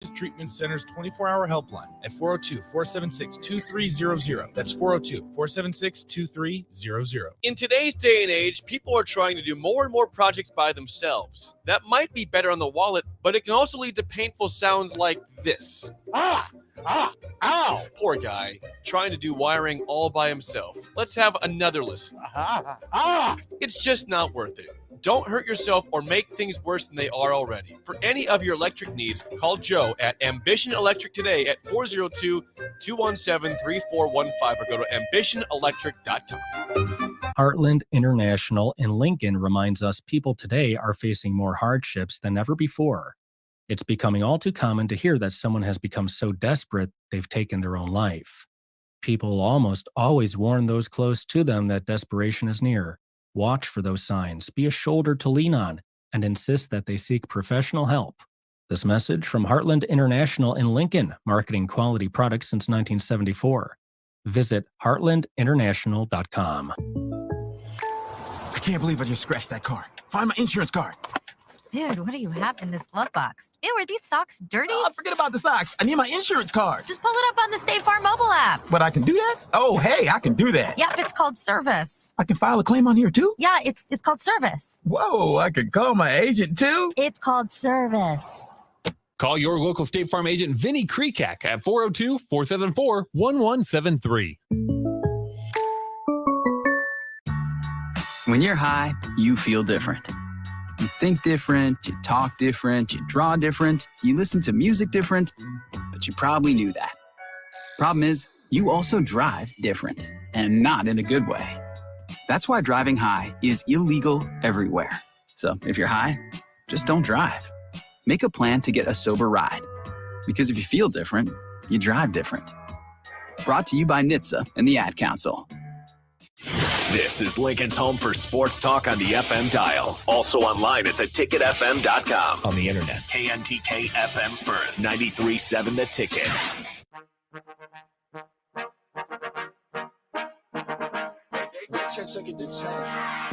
Advanced Treatment Center's 24-hour helpline at 402-476-2300. That's 402-476-2300. In today's day and age, people are trying to do more and more projects by themselves. That might be better on the wallet, but it can also lead to painful sounds like this. Ow! Poor guy, trying to do wiring all by himself. Let's have another listen. It's just not worth it. Don't hurt yourself or make things worse than they are already. For any of your electric needs, call Joe at Ambition Electric today at 402-217-3415 or go to ambitionelectric.com. Heartland International in Lincoln reminds us people today are facing more hardships than ever before. It's becoming all too common to hear that someone has become so desperate they've taken their own life. People almost always warn those close to them that desperation is near. Watch for those signs, be a shoulder to lean on, and insist that they seek professional help. This message from Heartland International in Lincoln, marketing quality products since 1974. Visit heartlandinternational.com. I can't believe I just scratched that car. Find my insurance card. Dude, what do you have in this glove box? Ew, are these socks dirty? Oh, forget about the socks. I need my insurance card. Just pull it up on the State Farm mobile app. But I can do that? Oh, hey, I can do that. Yep, it's called service. I can file a claim on here too? Yeah, it's called service. Whoa, I can call my agent too? It's called service. Call your local State Farm agent, Vinny Krekak, at 402-474-1173. When you're high, you feel different. You think different, you talk different, you draw different, you listen to music different, but you probably knew that. Problem is, you also drive different, and not in a good way. That's why driving high is illegal everywhere. So if you're high, just don't drive. Make a plan to get a sober ride. Because if you feel different, you drive different. Brought to you by NHTSA and the Ad Council. This is Lincoln's home for sports talk on the FM dial. Also online at theticketfm.com. On the internet. KNTK FM Firth, 93.7 The Ticket.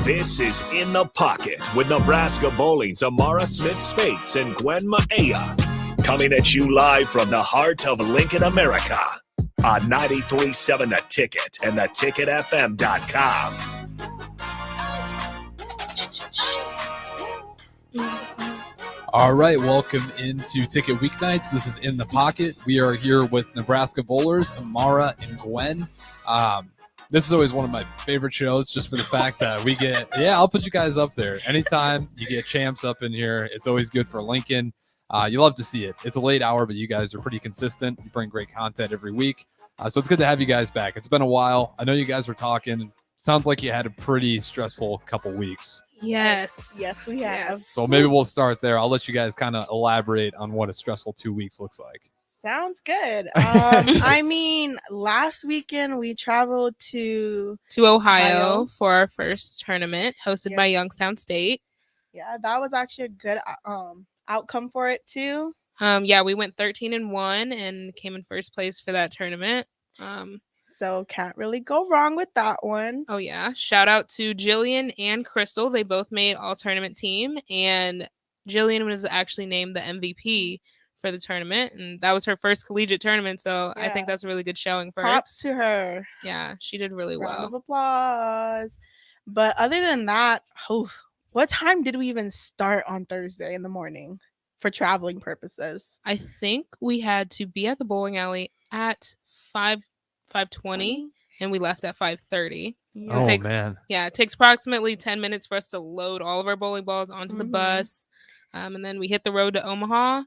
This is In the Pocket with Nebraska Bowling's Amara Smith-Spates and Gwen Maea. Coming at you live from the heart of Lincoln, America. On 93.7 The Ticket and theticketfm.com. All right, welcome into Ticket Weeknights. This is In the Pocket. We are here with Nebraska Bowlers, Amara and Gwen. This is always one of my favorite shows just for the fact that we get, I'll put you guys up there. Anytime you get champs up in here, it's always good for Lincoln. You love to see it. It's a late hour, but you guys are pretty consistent. You bring great content every week. So it's good to have you guys back. It's been a while. I know you guys were talking. Sounds like you had a pretty stressful couple weeks. Yes, we have. Yes. So maybe we'll start there. I'll let you guys kind of elaborate on what a stressful 2 weeks looks like. Sounds good. I mean, last weekend we traveled to Ohio for our first tournament hosted by Youngstown State. Yeah, that was actually a good outcome for it too. We went 13-1 and came in first place for that tournament. So can't really go wrong with that one. Oh yeah. Shout out to Jillian and Crystal. They both made all tournament team, and Jillian was actually named the MVP for the tournament, and that was her first collegiate tournament. So I think that's a really good showing for her. Props to her. Yeah, she did really well. Round of applause. But other than that, what time did we even start on Thursday in the morning for traveling purposes? I think we had to be at the bowling alley at 5:20, and we left at 5:30. Oh, man. Yeah, it takes approximately 10 minutes for us to load all of our bowling balls onto the bus. And then we hit the road to Omaha. I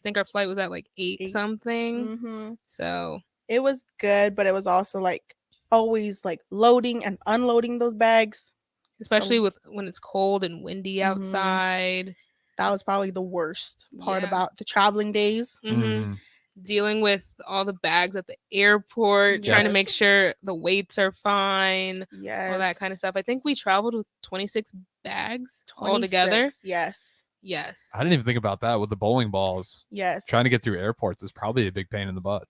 think our flight was at like 8 something. So it was good, but it was also like always like loading and unloading those bags. Especially when it's cold and windy outside. That was probably the worst part about the traveling days. Dealing with all the bags at the airport, trying to make sure the weights are fine, all that kind of stuff. I think we traveled with 26 bags altogether. Yes. I didn't even think about that with the bowling balls. Yes. Trying to get through airports is probably a big pain in the butt.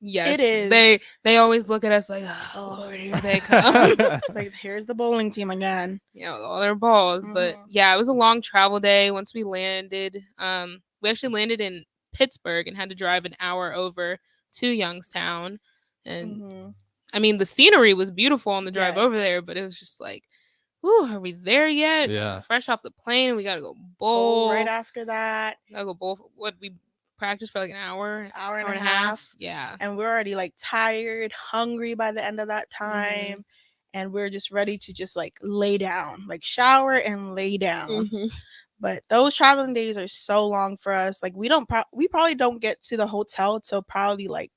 Yes. It is. They always look at us like, oh Lord, here they come. It's like, here's the bowling team again. With all their balls. But yeah, it was a long travel day. Once we landed, we actually landed in Pittsburgh and had to drive an hour over to Youngstown. And I mean, the scenery was beautiful on the drive over there, but it was just like, ooh, are we there yet? Yeah. Fresh off the plane, we gotta go bowl. Right after that. Gotta go bowl. What, we practiced for like an hour and a half. Yeah. And we're already like tired, hungry by the end of that time. And we're just ready to just like lay down, like shower and lay down. But those traveling days are so long for us. Like we probably don't get to the hotel till probably like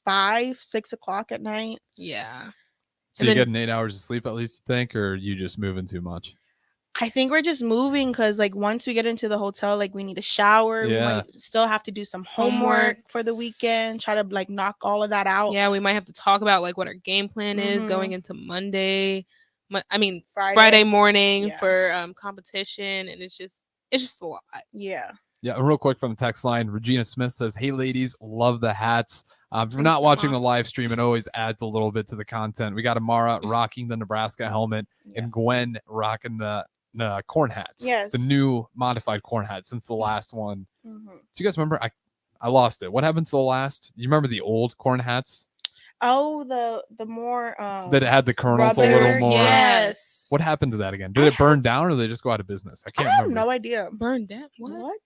5-6 o'clock at night. Yeah. So you get 8 hours of sleep at least, you think, or you just moving too much? I think we're just moving because like once we get into the hotel, like we need a shower. We might still have to do some homework for the weekend, try to like knock all of that out. Yeah, we might have to talk about like what our game plan is going into Monday. Friday morning for competition, and it's just a lot. Yeah. Yeah, real quick from the text line, Regina Smith says, "Hey ladies, love the hats. If you're not watching the live stream, it always adds a little bit to the content. We got Amara rocking the Nebraska helmet and Gwen rocking the corn hats. Yes. The new modified corn hat since the last one. Do you guys remember? I lost it. What happened to the last? You remember the old corn hats? Oh, the more that it had the kernels a little more. Yes. What happened to that again? Did it burn down or did they just go out of business? I can't remember. No idea. Burned down? What?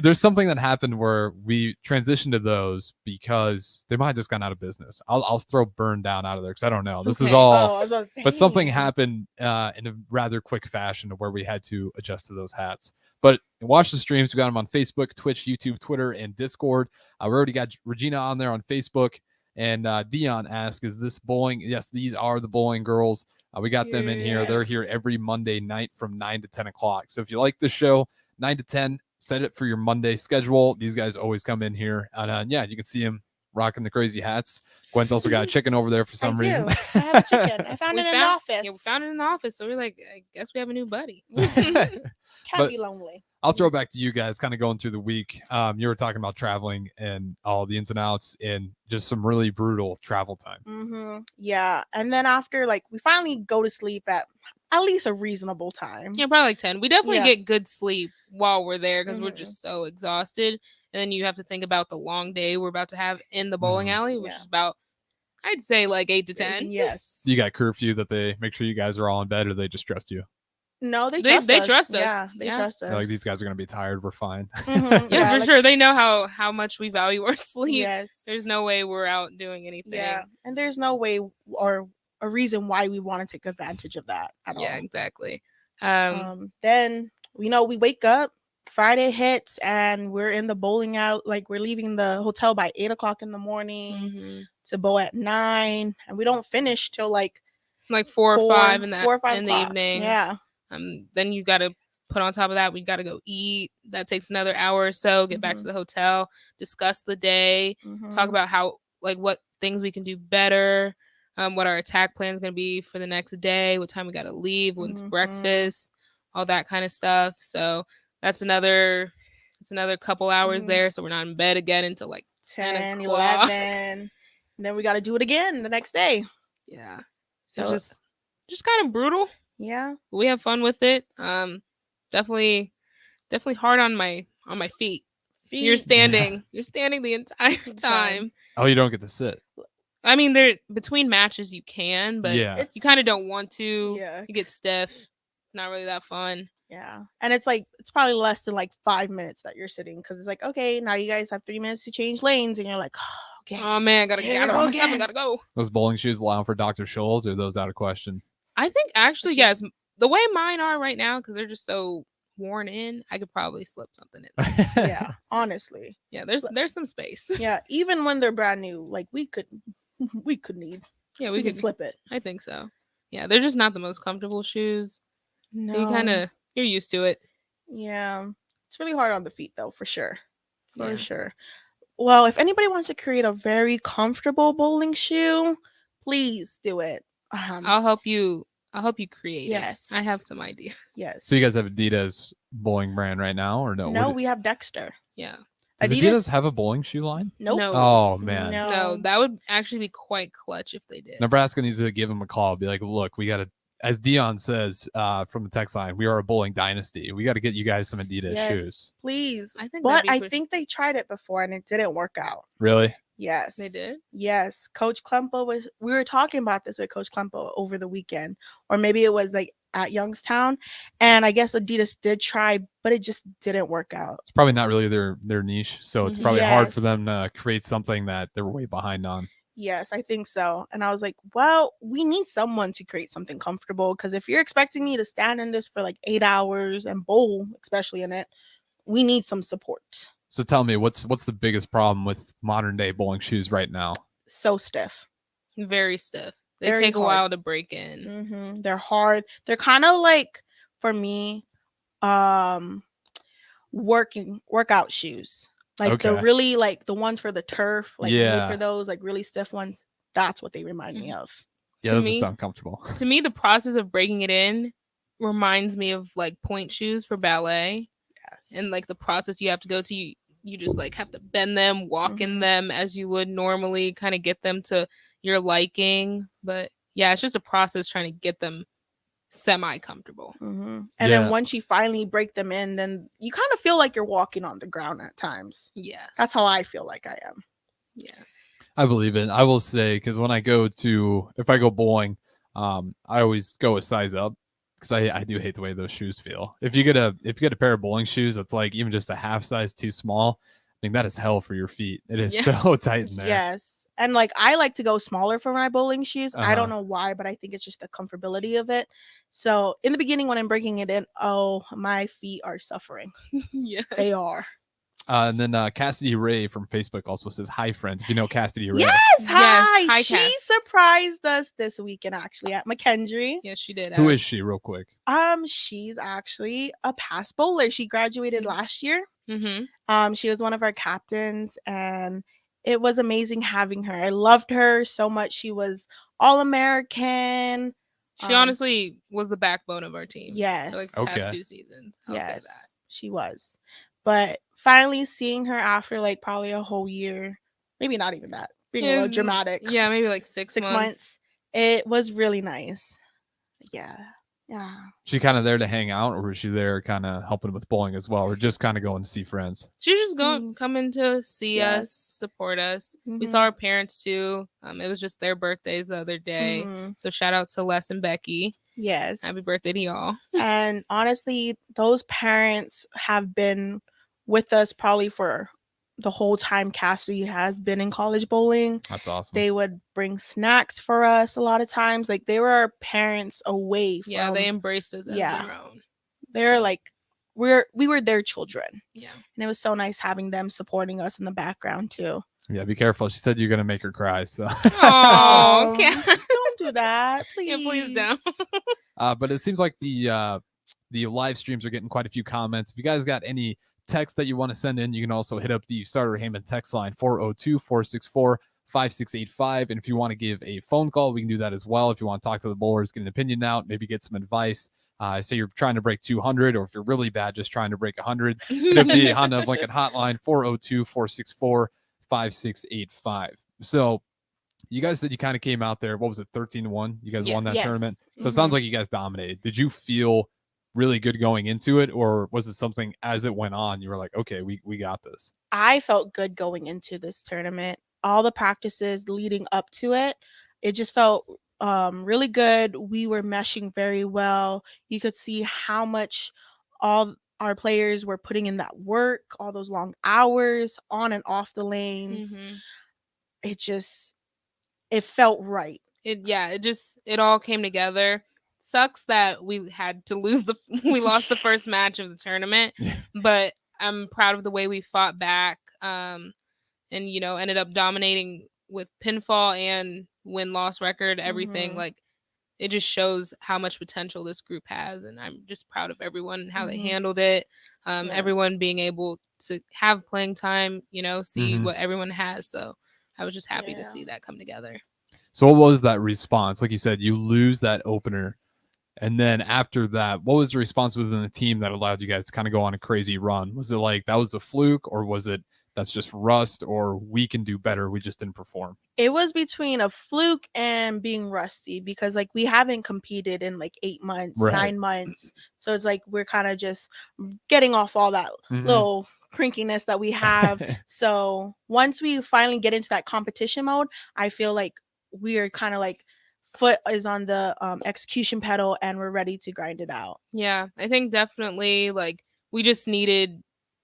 There's something that happened where we transitioned to those because they might have just gone out of business. I'll throw burn down out of there because I don't know. This is all, but something happened in a rather quick fashion to where we had to adjust to those hats. But watch the streams. We got them on Facebook, Twitch, YouTube, Twitter, and Discord. We already got Regina on there on Facebook. And Dion asks, is this bowling? Yes, these are the bowling girls. We got them in here. They're here every Monday night from 9 to 10 o'clock. So if you like the show, 9 to 10, set it for your Monday schedule. These guys always come in here. And yeah, you can see them rocking the crazy hats. Gwen's also got a chicken over there for some reason. I have a chicken. I found it in the office. Yeah, we found it in the office. So we're like, I guess we have a new buddy. Can't be lonely. I'll throw it back to you guys, kind of going through the week. You were talking about traveling and all the ins and outs and just some really brutal travel time. Yeah. And then after, like, we finally go to sleep at least a reasonable time. Yeah, probably like 10. We definitely get good sleep while we're there because we're just so exhausted. And then you have to think about the long day we're about to have in the bowling alley, which is about, I'd say, like 8 to 10. Yes. You got curfew that they make sure you guys are all in bed, or they just trust you? No, they trust us. Yeah, they trust us. They're like, these guys are going to be tired. We're fine. Yeah, for sure. They know how much we value our sleep. Yes. There's no way we're out doing anything. Yeah. And there's no way or a reason why we want to take advantage of that at all. Yeah, exactly. Then, we wake up, Friday hits, and we're in the bowling out. Like, we're leaving the hotel by 8 o'clock in the morning to bowl at 9. And we don't finish till like 4 or 5 in the evening. Yeah. Then you got to put on top of that, we got to go eat. That takes another hour or so. Get back to the hotel, discuss the day, talk about how, like, what things we can do better, what our attack plan is going to be for the next day, what time we got to leave, when's breakfast, all that kind of stuff. So that's another couple hours there. So we're not in bed again until like 10 o'clock. 11. And then we got to do it again the next day. Yeah. So just kind of brutal. Yeah. But we have fun with it. Definitely hard on my feet. You're standing the entire time. Oh, you don't get to sit. I mean, there between matches you can, but you kind of don't want to. Yeah. You get stiff. Not really that fun. Yeah. And it's probably less than like 5 minutes that you're sitting, because it's like, okay, now you guys have 3 minutes to change lanes, and you're like, oh, okay. Oh man, gotta gather all my stuff and gotta go. Those bowling shoes allowing for Dr. Scholl's, or are those out of question? I think actually, yes. The way mine are right now, because they're just so worn in, I could probably slip something in. Yeah, honestly. Yeah, there's some space. Yeah, even when they're brand new, like we could need. Yeah, we could slip it. I think so. Yeah, they're just not the most comfortable shoes. No, you're used to it. Yeah, it's really hard on the feet though, for sure. For sure. Well, if anybody wants to create a very comfortable bowling shoe, please do it. I'll help you create yes. it. I have some ideas. Yes. So you guys have Adidas bowling brand right now, or no? No, we have Dexter. Yeah. Does Adidas have a bowling shoe line? Nope. No. Oh man. No, that would actually be quite clutch if they did. Nebraska needs to give them a call. Be like, look, we got to as Dion says from the text line, we are a bowling dynasty. We got to get you guys some Adidas shoes. Please. I think But I think they tried it before and it didn't work out. Really? Yes. They did? Yes. Coach Klempo we were talking about this with Coach Klempo over the weekend, or maybe it was like at Youngstown. And I guess Adidas did try, but it just didn't work out. It's probably not really their niche. So it's probably hard for Yes. them to create something that they're way behind on. Yes, I think so. And I was like, well, we need someone to create something comfortable, because if you're expecting me to stand in this for like 8 hours and bowl, especially in it, we need some support. So tell me, what's the biggest problem with modern day bowling shoes right now? So stiff. Very stiff. They Very take a hard. while to break in. Mm-hmm. They're hard. They're kind of like, for me, workout shoes. Like the Okay. really, like the ones for the turf, like made Yeah. for those like really stiff ones. That's what they remind me of. Yeah, To doesn't me- sound comfortable. To me, the process of breaking it in reminds me of like point shoes for ballet. Yes. And like the process you have to go to, you just like have to bend them, walk in them as you would normally, kind of get them to your liking. But yeah, it's just a process trying to get them semi-comfortable. And Yeah. then once you finally break them in, then you kind of feel like you're walking on the ground at times. Yes. That's how I feel like I am. Yes. I believe it. I will say, because when if I go bowling, I always go a size up, because I do hate the way those shoes feel. If you get a pair of bowling shoes that's like even just a half size too small, I mean, that is hell for your feet. It is so tight in there. Yes. And like I like to go smaller for my bowling shoes. I don't Uh-huh. know why, but I think it's just the comfortability of it. So in the beginning when I'm breaking it in, oh, my feet are suffering. Yeah. They are. And then Cassidy Ray from Facebook also says, "Hi, friends." If you know Cassidy Ray. Yes, hi. Hi, She Cass. surprised us this weekend actually at McKendree. Yes, she did. Who is she, real quick? She's actually a past bowler. She graduated last year. Mm-hmm. She was one of our captains, and it was amazing having her. I loved her so much. She was All-American. She honestly was the backbone of our team. Yes. For, like the past 2 seasons. I'll say Yes, that. she was. But finally seeing her after like probably a whole year, maybe not even that, being a little dramatic. Yeah, maybe like 6 months. It was really nice. Yeah. Yeah. She kind of there to hang out, or was she there kind of helping with bowling as well, or just kind of going to see friends? She was just coming to see us, support us. We saw Mhm. our parents too. It was just their birthdays the other day. Mhm. So shout out to Les and Becky. Yes. Happy birthday to y'all. And honestly, those parents have been with us probably for the whole time Cassidy has been in college bowling. That's awesome. They would bring snacks for us a lot of times. Like they were our parents away from. Yeah, they embraced us as their own. They're like we were their children. Yeah. And it was so nice having them supporting us in the background too. Yeah, be careful. She said you're gonna make her cry. So. Oh, okay. Don't do that, please. Yeah, please don't. But it seems like the live streams are getting quite a few comments. If you guys got any text that you want to send in, you can also hit up the Starter Heyman text line 402-464-5685. And if you want to give a phone call, we can do that as well. If you want to talk to the bowlers, get an opinion out, maybe get some advice. Say you're trying to break 200, or if you're really bad, just trying to break 100, hit up the Honda of Lincoln hotline 402-464-5685. So you guys said you kind of came out there. What was it, 13-1? You guys won that tournament. So it sounds like you guys dominated. Did you feel really good going into it, or was it something as it went on you were like, okay, we got this? I felt good going into this tournament. All the practices leading up to it, it just felt really good. We were meshing very well. You could see how much all our players were putting in that work, all those long hours on and off the lanes. It felt right. It all came together. Sucks that we had to lose we lost the first match of the tournament, but I'm proud of the way we fought back, and ended up dominating with pinfall and win-loss record, everything. Like it just shows how much potential this group has, and I'm just proud of everyone and how they handled it. Everyone being able to have playing time, see what everyone has. So I was just happy to see that come together. So what was that response? Like you said, you lose that opener. And then after that, what was the response within the team that allowed you guys to kind of go on a crazy run? Was it like that was a fluke, or was it that's just rust, or we can do better, we just didn't perform? It was between a fluke and being rusty, because like we haven't competed in like 8 months, Right. 9 months. So it's like we're kind of just getting off all that little crinkiness that we have. So once we finally get into that competition mode, I feel like we are kind of like foot is on the execution pedal and we're ready to grind it out. Yeah, I think definitely like we just needed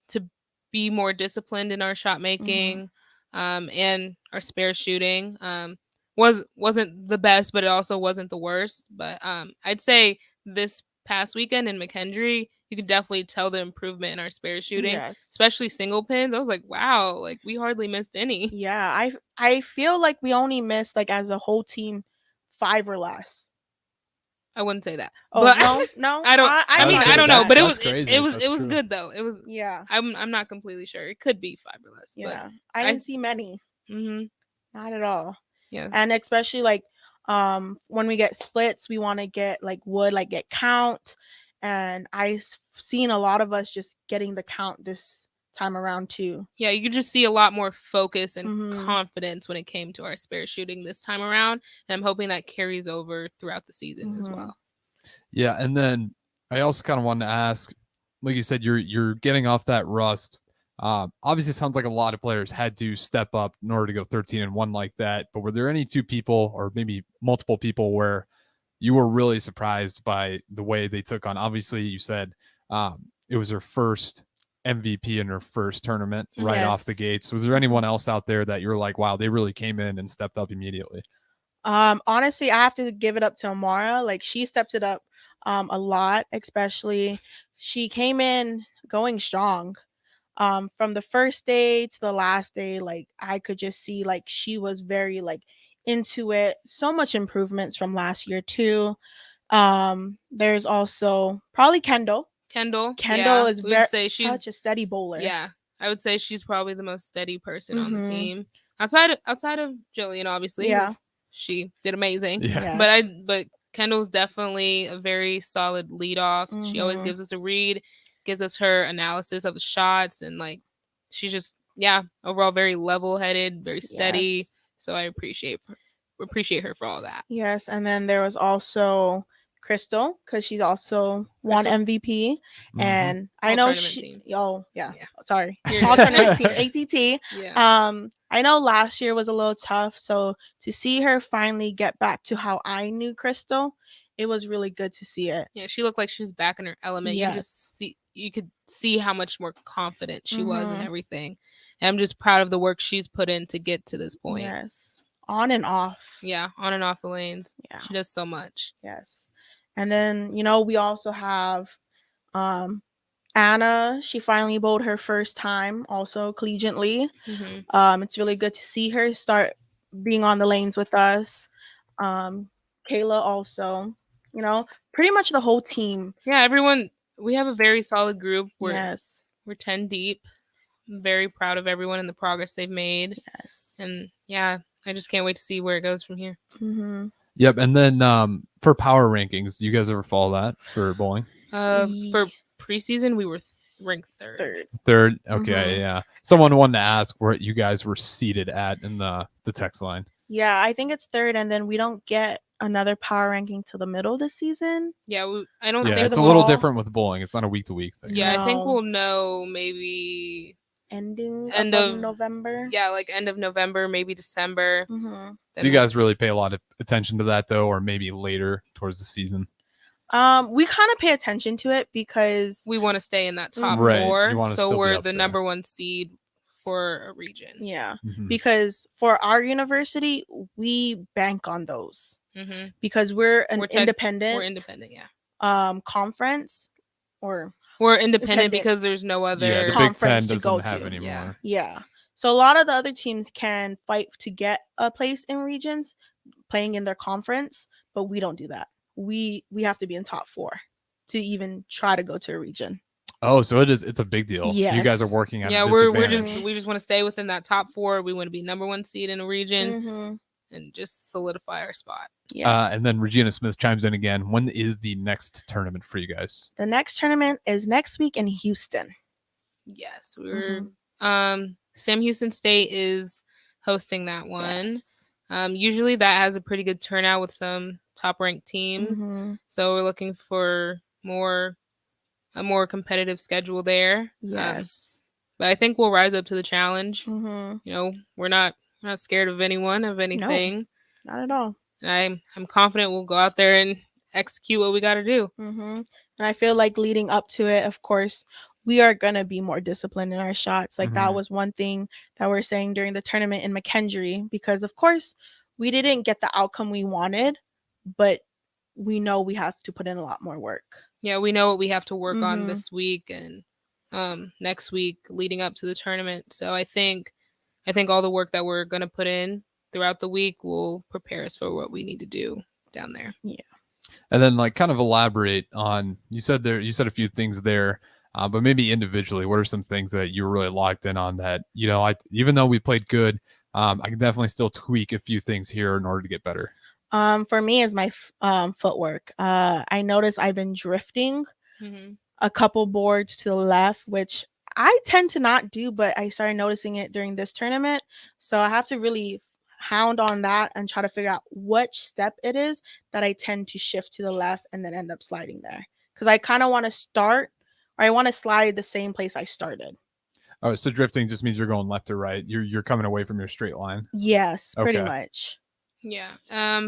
to be more disciplined in our shot making and our spare shooting. Wasn't the best, but it also wasn't the worst. But I'd say this past weekend in McKendree, you could definitely tell the improvement in our spare shooting, especially single pins. I was like, wow, like we hardly missed any. Yeah, I feel like we only missed like as a whole team 5 or less. I wouldn't say that. Oh, but no. I don't. I mean, I don't know, but it was crazy. it was That's true. good though. It was. Yeah. I'm not completely sure. It could be 5 or less. Yeah. But I didn't see many. Not at all. Yeah. And especially like when we get splits, we want to get like get count, and I've seen a lot of us just getting the count this time around too. Yeah, you could just see a lot more focus and confidence when it came to our spare shooting this time around, and I'm hoping that carries over throughout the season as well. Yeah, and then I also kind of wanted to ask, like you said, you're getting off that rust. Obviously, it sounds like a lot of players had to step up in order to go 13-1 like that. But were there any 2 people, or maybe multiple people, where you were really surprised by the way they took on? Obviously, you said it was their first MVP in their first tournament right off the gates. Was there anyone else out there that you're like, wow, they really came in and stepped up immediately? Honestly, I have to give it up to Amara. Like she stepped it up a lot, especially she came in going strong. From the first day to the last day, like I could just see like she was very like into it. So much improvements from last year too. There's also probably Kendall. Kendall is such a steady bowler. Yeah, I would say she's probably the most steady person on the team outside of Jillian, obviously. Yeah, she did amazing. Yeah, but Kendall's definitely a very solid leadoff. She always gives us a read, gives us her analysis of the shots, and like she's just overall very level-headed, very steady. So I appreciate her for all that. Yes, and then there was also Crystal, because she's also won MVP, and I know she. Sorry, alternate team ATT. Yeah. I know last year was a little tough, so to see her finally get back to how I knew Crystal, it was really good to see it. Yeah, she looked like she was back in her element. You could see how much more confident she was in everything. And I'm just proud of the work she's put in to get to this point. Yes, on and off. Yeah, on and off the lanes. Yeah, she does so much. Yes. And then, we also have Anna. She finally bowled her first time, also collegiately. It's really good to see her start being on the lanes with us. Kayla also, pretty much the whole team. Yeah, everyone. We have a very solid group. We're 10 deep. I'm very proud of everyone and the progress they've made. Yes. And I just can't wait to see where it goes from here. Yep. And then for power rankings, do you guys ever follow that for bowling? For preseason, we were ranked third. Third. Okay. Yeah. Someone wanted to ask where you guys were seated at in the text line. Yeah, I think it's third, and then we don't get another power ranking till the middle of the season. Yeah, I don't Yeah, think it's a little different with bowling. It's not a week-to-week thing. Yeah, I think we'll know maybe end of November. Yeah, like end of November, maybe December. Do you guys really pay a lot of attention to that though, or maybe later towards the season? We kind of pay attention to it because we want to stay in that top Right. four. So we're the number 1 seed for a region. Yeah, because for our university, we bank on those because we're independent. We're independent, yeah. Conference, or we're independent because there's no other the Big Ten doesn't have anymore. Yeah. So a lot of the other teams can fight to get a place in regions, playing in their conference, but we don't do that. We have to be in top 4 to even try to go to a region. Oh, so it's a big deal. Yes. You guys are working at we just want to stay within that top 4. We want to be number 1 seed in a region and just solidify our spot. And then Regina Smith chimes in again. When is the next tournament for you guys? The next tournament is next week in Houston. Yes, we're Sam Houston State is hosting that one. Yes. Usually that has a pretty good turnout with some top ranked teams. Mm-hmm. So we're looking for a more competitive schedule there. Yes. But I think we'll rise up to the challenge. Mm-hmm. You know, we're not scared of anyone, of anything. No, not at all. And I'm confident we'll go out there and execute what we got to do. Mm-hmm. And I feel like leading up to it, of course, we are going to be more disciplined in our shots. Like that was one thing that we're saying during the tournament in McKendree, because of course we didn't get the outcome we wanted, but we know we have to put in a lot more work. Yeah, we know what we have to work on this week and next week leading up to the tournament. So I think all the work that we're going to put in throughout the week will prepare us for what we need to do down there. Yeah. And then like kind of elaborate on, you said a few things there, but maybe individually, what are some things that you were really locked in on that, you know, even though we played good, I can definitely still tweak a few things here in order to get better. For me is my footwork. I noticed I've been drifting a couple boards to the left, which I tend to not do, but I started noticing it during this tournament. So I have to really hound on that and try to figure out which step it is that I tend to shift to the left and then end up sliding there. Because I kind of want to start, or I want to slide the same place I started. Oh, so drifting just means you're going left or right. You're coming away from your straight line. Yes, pretty much. Yeah.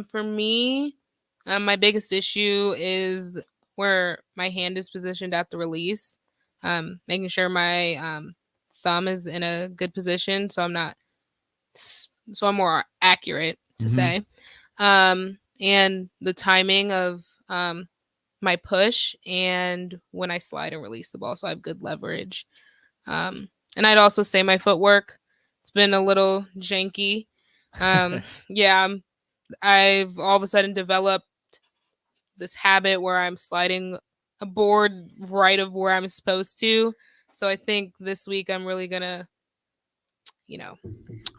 For me, my biggest issue is where my hand is positioned at the release. Making sure my thumb is in a good position, so I'm more accurate to say. And the timing of my push and when I slide and release the ball, so I have good leverage. And I'd also say my footwork, it's been a little janky. Yeah, I've all of a sudden developed this habit where I'm sliding a board right of where I'm supposed to. So I think this week I'm really gonna,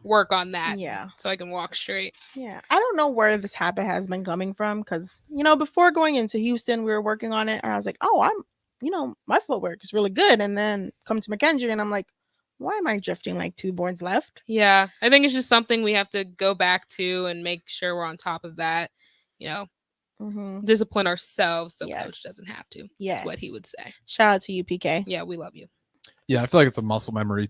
work on that. Yeah. So I can walk straight. Yeah. I don't know where this habit has been coming from, because, before going into Houston, we were working on it and I was like, oh, my footwork is really good. And then come to McKendree and I'm like, why am I drifting like 2 boards left? Yeah. I think it's just something we have to go back to and make sure we're on top of that, discipline ourselves so coach doesn't have to. Yes. That's what he would say. Shout out to you, PK. Yeah, we love you. Yeah, I feel like it's a muscle memory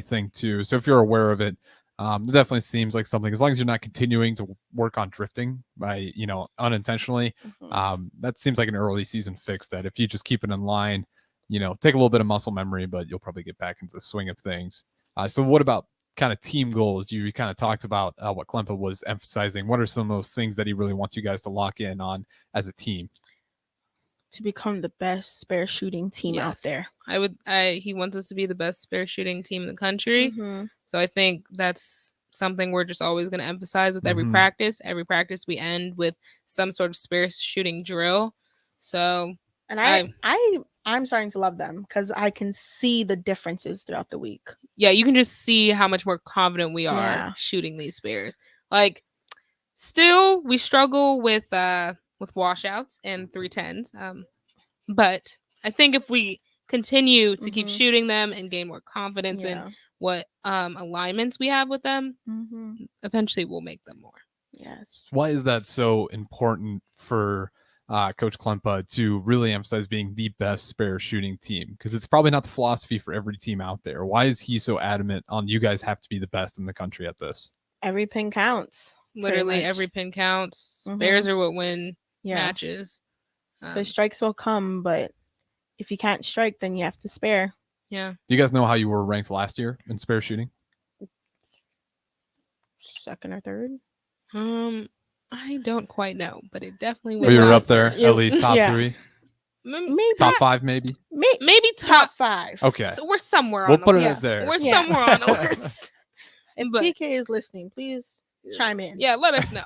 thing too. So if you're aware of it, it definitely seems like something, as long as you're not continuing to work on drifting by, unintentionally, that seems like an early season fix, that if you just keep it in line, take a little bit of muscle memory, but you'll probably get back into the swing of things. So what about kind of team goals? You kind of talked about what Klempa was emphasizing. What are some of those things that he really wants you guys to lock in on as a team? To become the best spare shooting team out there. He wants us to be the best spare shooting team in the country. So I think that's something we're just always going to emphasize with every practice. Every practice we end with some sort of spare shooting drill. So, and I'm starting to love them because I can see the differerences throughout the week. Yeah, you can just see how much more confident we are shooting these spares. Like, still we struggle with washouts and 310s. But I think if we continue to keep shooting them and gain more confidence in what alignments we have with them, eventually we'll make them more. Yes. Why is that so important for Coach Klempa to really emphasize being the best spare shooting team? Because it's probably not the philosophy for every team out there. Why is he so adamant on you guys have to be the best in the country at this? Every pin counts. Literally every pin counts. Spares are what win matches. The strikes will come, but if you can't strike, then you have to spare. Yeah. Do you guys know how you were ranked last year in spare shooting? 2nd or 3rd. I don't quite know, but it definitely was. Oh, you were up there, at least top 3? Maybe top 5, maybe? Maybe top 5. Okay. So we're somewhere we'll on the put list. It there. We're somewhere on the list. If PK is listening, please chime in. Yeah, let us know.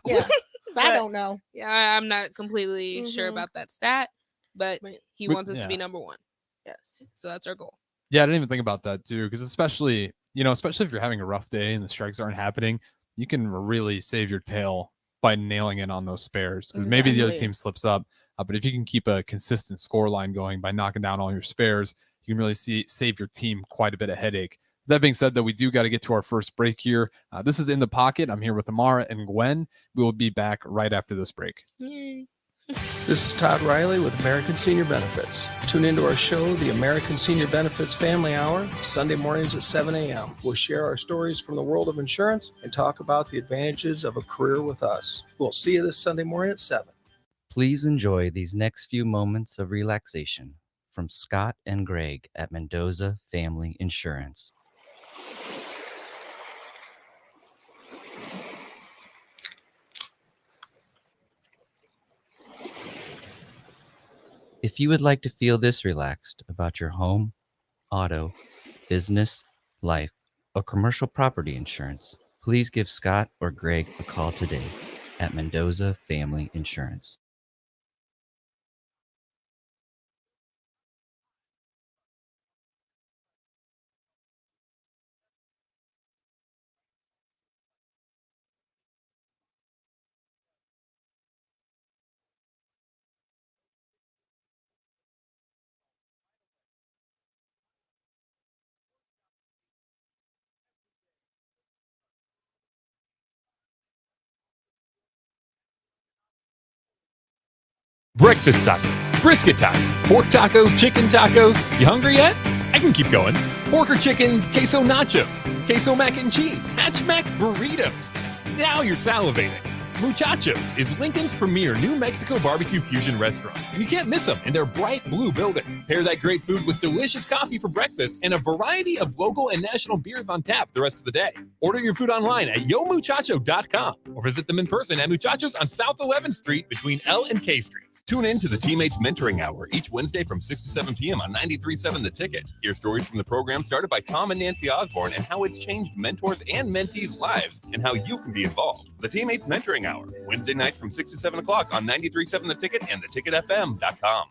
I don't know. Yeah, I'm not completely sure about that stat, but he wants us to be number 1. Yes. So that's our goal. Yeah, I didn't even think about that too, because especially if you're having a rough day and the strikes aren't happening, you can really save your tail by nailing it on those spares. Because maybe the other team slips up, but if you can keep a consistent score line going by knocking down all your spares, you can really save your team quite a bit of headache That being said, though, we do got to get to our first break here. This is In the Pocket. I'm here with Amara and Gwen. We will be back right after this break. Yay. This is Todd Riley with American Senior Benefits. Tune into our show, the American Senior Benefits Family Hour, Sunday mornings at 7 a.m. We'll share our stories from the world of insurance and talk about the advantages of a career with us. We'll see you this Sunday morning at 7. Please enjoy these next few moments of relaxation from Scott and Greg at Mendoza Family Insurance. If you would like to feel this relaxed about your home, auto, business, life, or commercial property insurance, please give Scott or Greg a call today at Mendoza Family Insurance. Breakfast tacos, brisket tacos, pork tacos, chicken tacos. You hungry yet? I can keep going. Pork or chicken, queso nachos, queso mac and cheese, hatch mac burritos. Now you're salivating. Muchachos is Lincoln's premier New Mexico barbecue fusion restaurant, and you can't miss them in their bright blue building. Pair that great food with delicious coffee for breakfast and a variety of local and national beers on tap the rest of the day. Order your food online at yomuchacho.com or visit them in person at Muchachos on South 11th Street between L and K Streets. Tune in to the Teammates Mentoring Hour each Wednesday from 6 to 7 p.m. on 93.7 The Ticket. Hear stories from the program started by Tom and Nancy Osborne and how it's changed mentors and mentees' lives and how you can be involved. The Teammates Mentoring Hour, Wednesday nights from 6 to 7 o'clock on 93.7 The Ticket and theticketfm.com.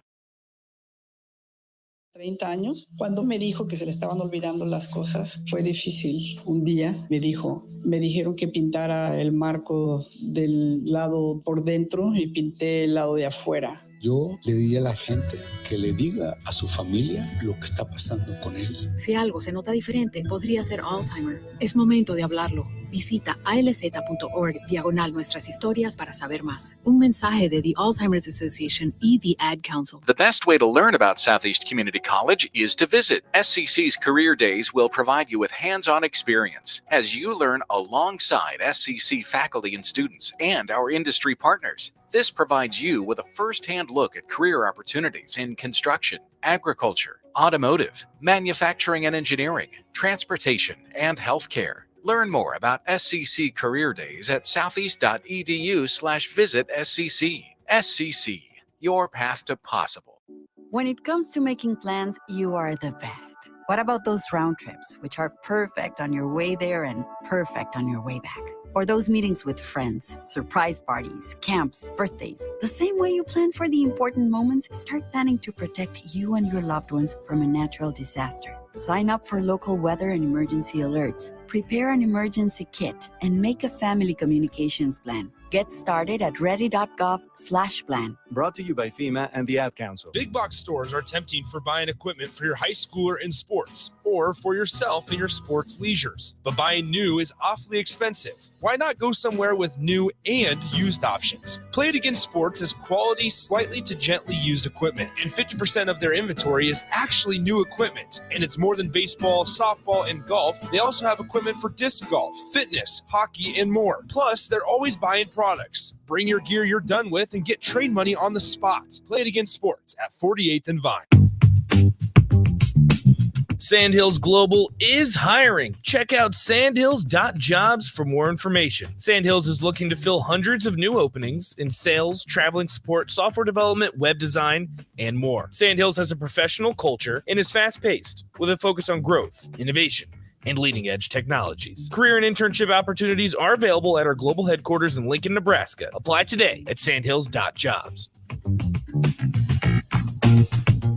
30 años, cuando me dijo que se le estaban olvidando las cosas, fue difícil. Un día me dijeron que pintara el marco del lado por dentro y pinté el lado de afuera. Yo le diría a la gente que le diga a su familia lo que está pasando con él. Si algo se nota diferente, podría ser Alzheimer. Es momento de hablarlo. Visita alz.org/nuestras historias para saber más. Un mensaje de the Alzheimer's Association y the Ad Council. The best way to learn about Southeast Community College is to visit. SCC's Career Days will provide you with hands-on experience as you learn alongside SCC faculty and students and our industry partners. This provides you with a first-hand look at career opportunities in construction, agriculture, automotive, manufacturing and engineering, transportation, and healthcare. Learn more about SCC Career Days at southeast.edu/visit SCC. SCC, your path to possible. When it comes to making plans, you are the best. What about those round trips, which are perfect on your way there and perfect on your way back? Or those meetings with friends, surprise parties, camps, birthdays. The same way you plan for the important moments, start planning to protect you and your loved ones from a natural disaster. Sign up for local weather and emergency alerts. Prepare an emergency kit and make a family communications plan. Get started at ready.gov/plan. Brought to you by FEMA and the Ad Council. Big box stores are tempting for buying equipment for your high schooler in sports or for yourself in your sports leisures. But buying new is awfully expensive. Why not go somewhere with new and used options? Play It Again Sports has quality, slightly to gently used equipment, and 50% of their inventory is actually new equipment. And it's more than baseball, softball, and golf. They also have equipment for disc golf, fitness, hockey, and more. Plus, they're always buying products. Bring your gear you're done with and get trade money on the spot. Play It Again Sports at 48th and Vine. Sandhills Global is hiring. Check out sandhills.jobs for more information. Sandhills is looking to fill hundreds of new openings in sales, traveling support, software development, web design, and more. Sandhills has a professional culture and is fast-paced with a focus on growth, innovation, and leading-edge technologies. Career and internship opportunities are available at our global headquarters in Lincoln, Nebraska. Apply today at sandhills.jobs.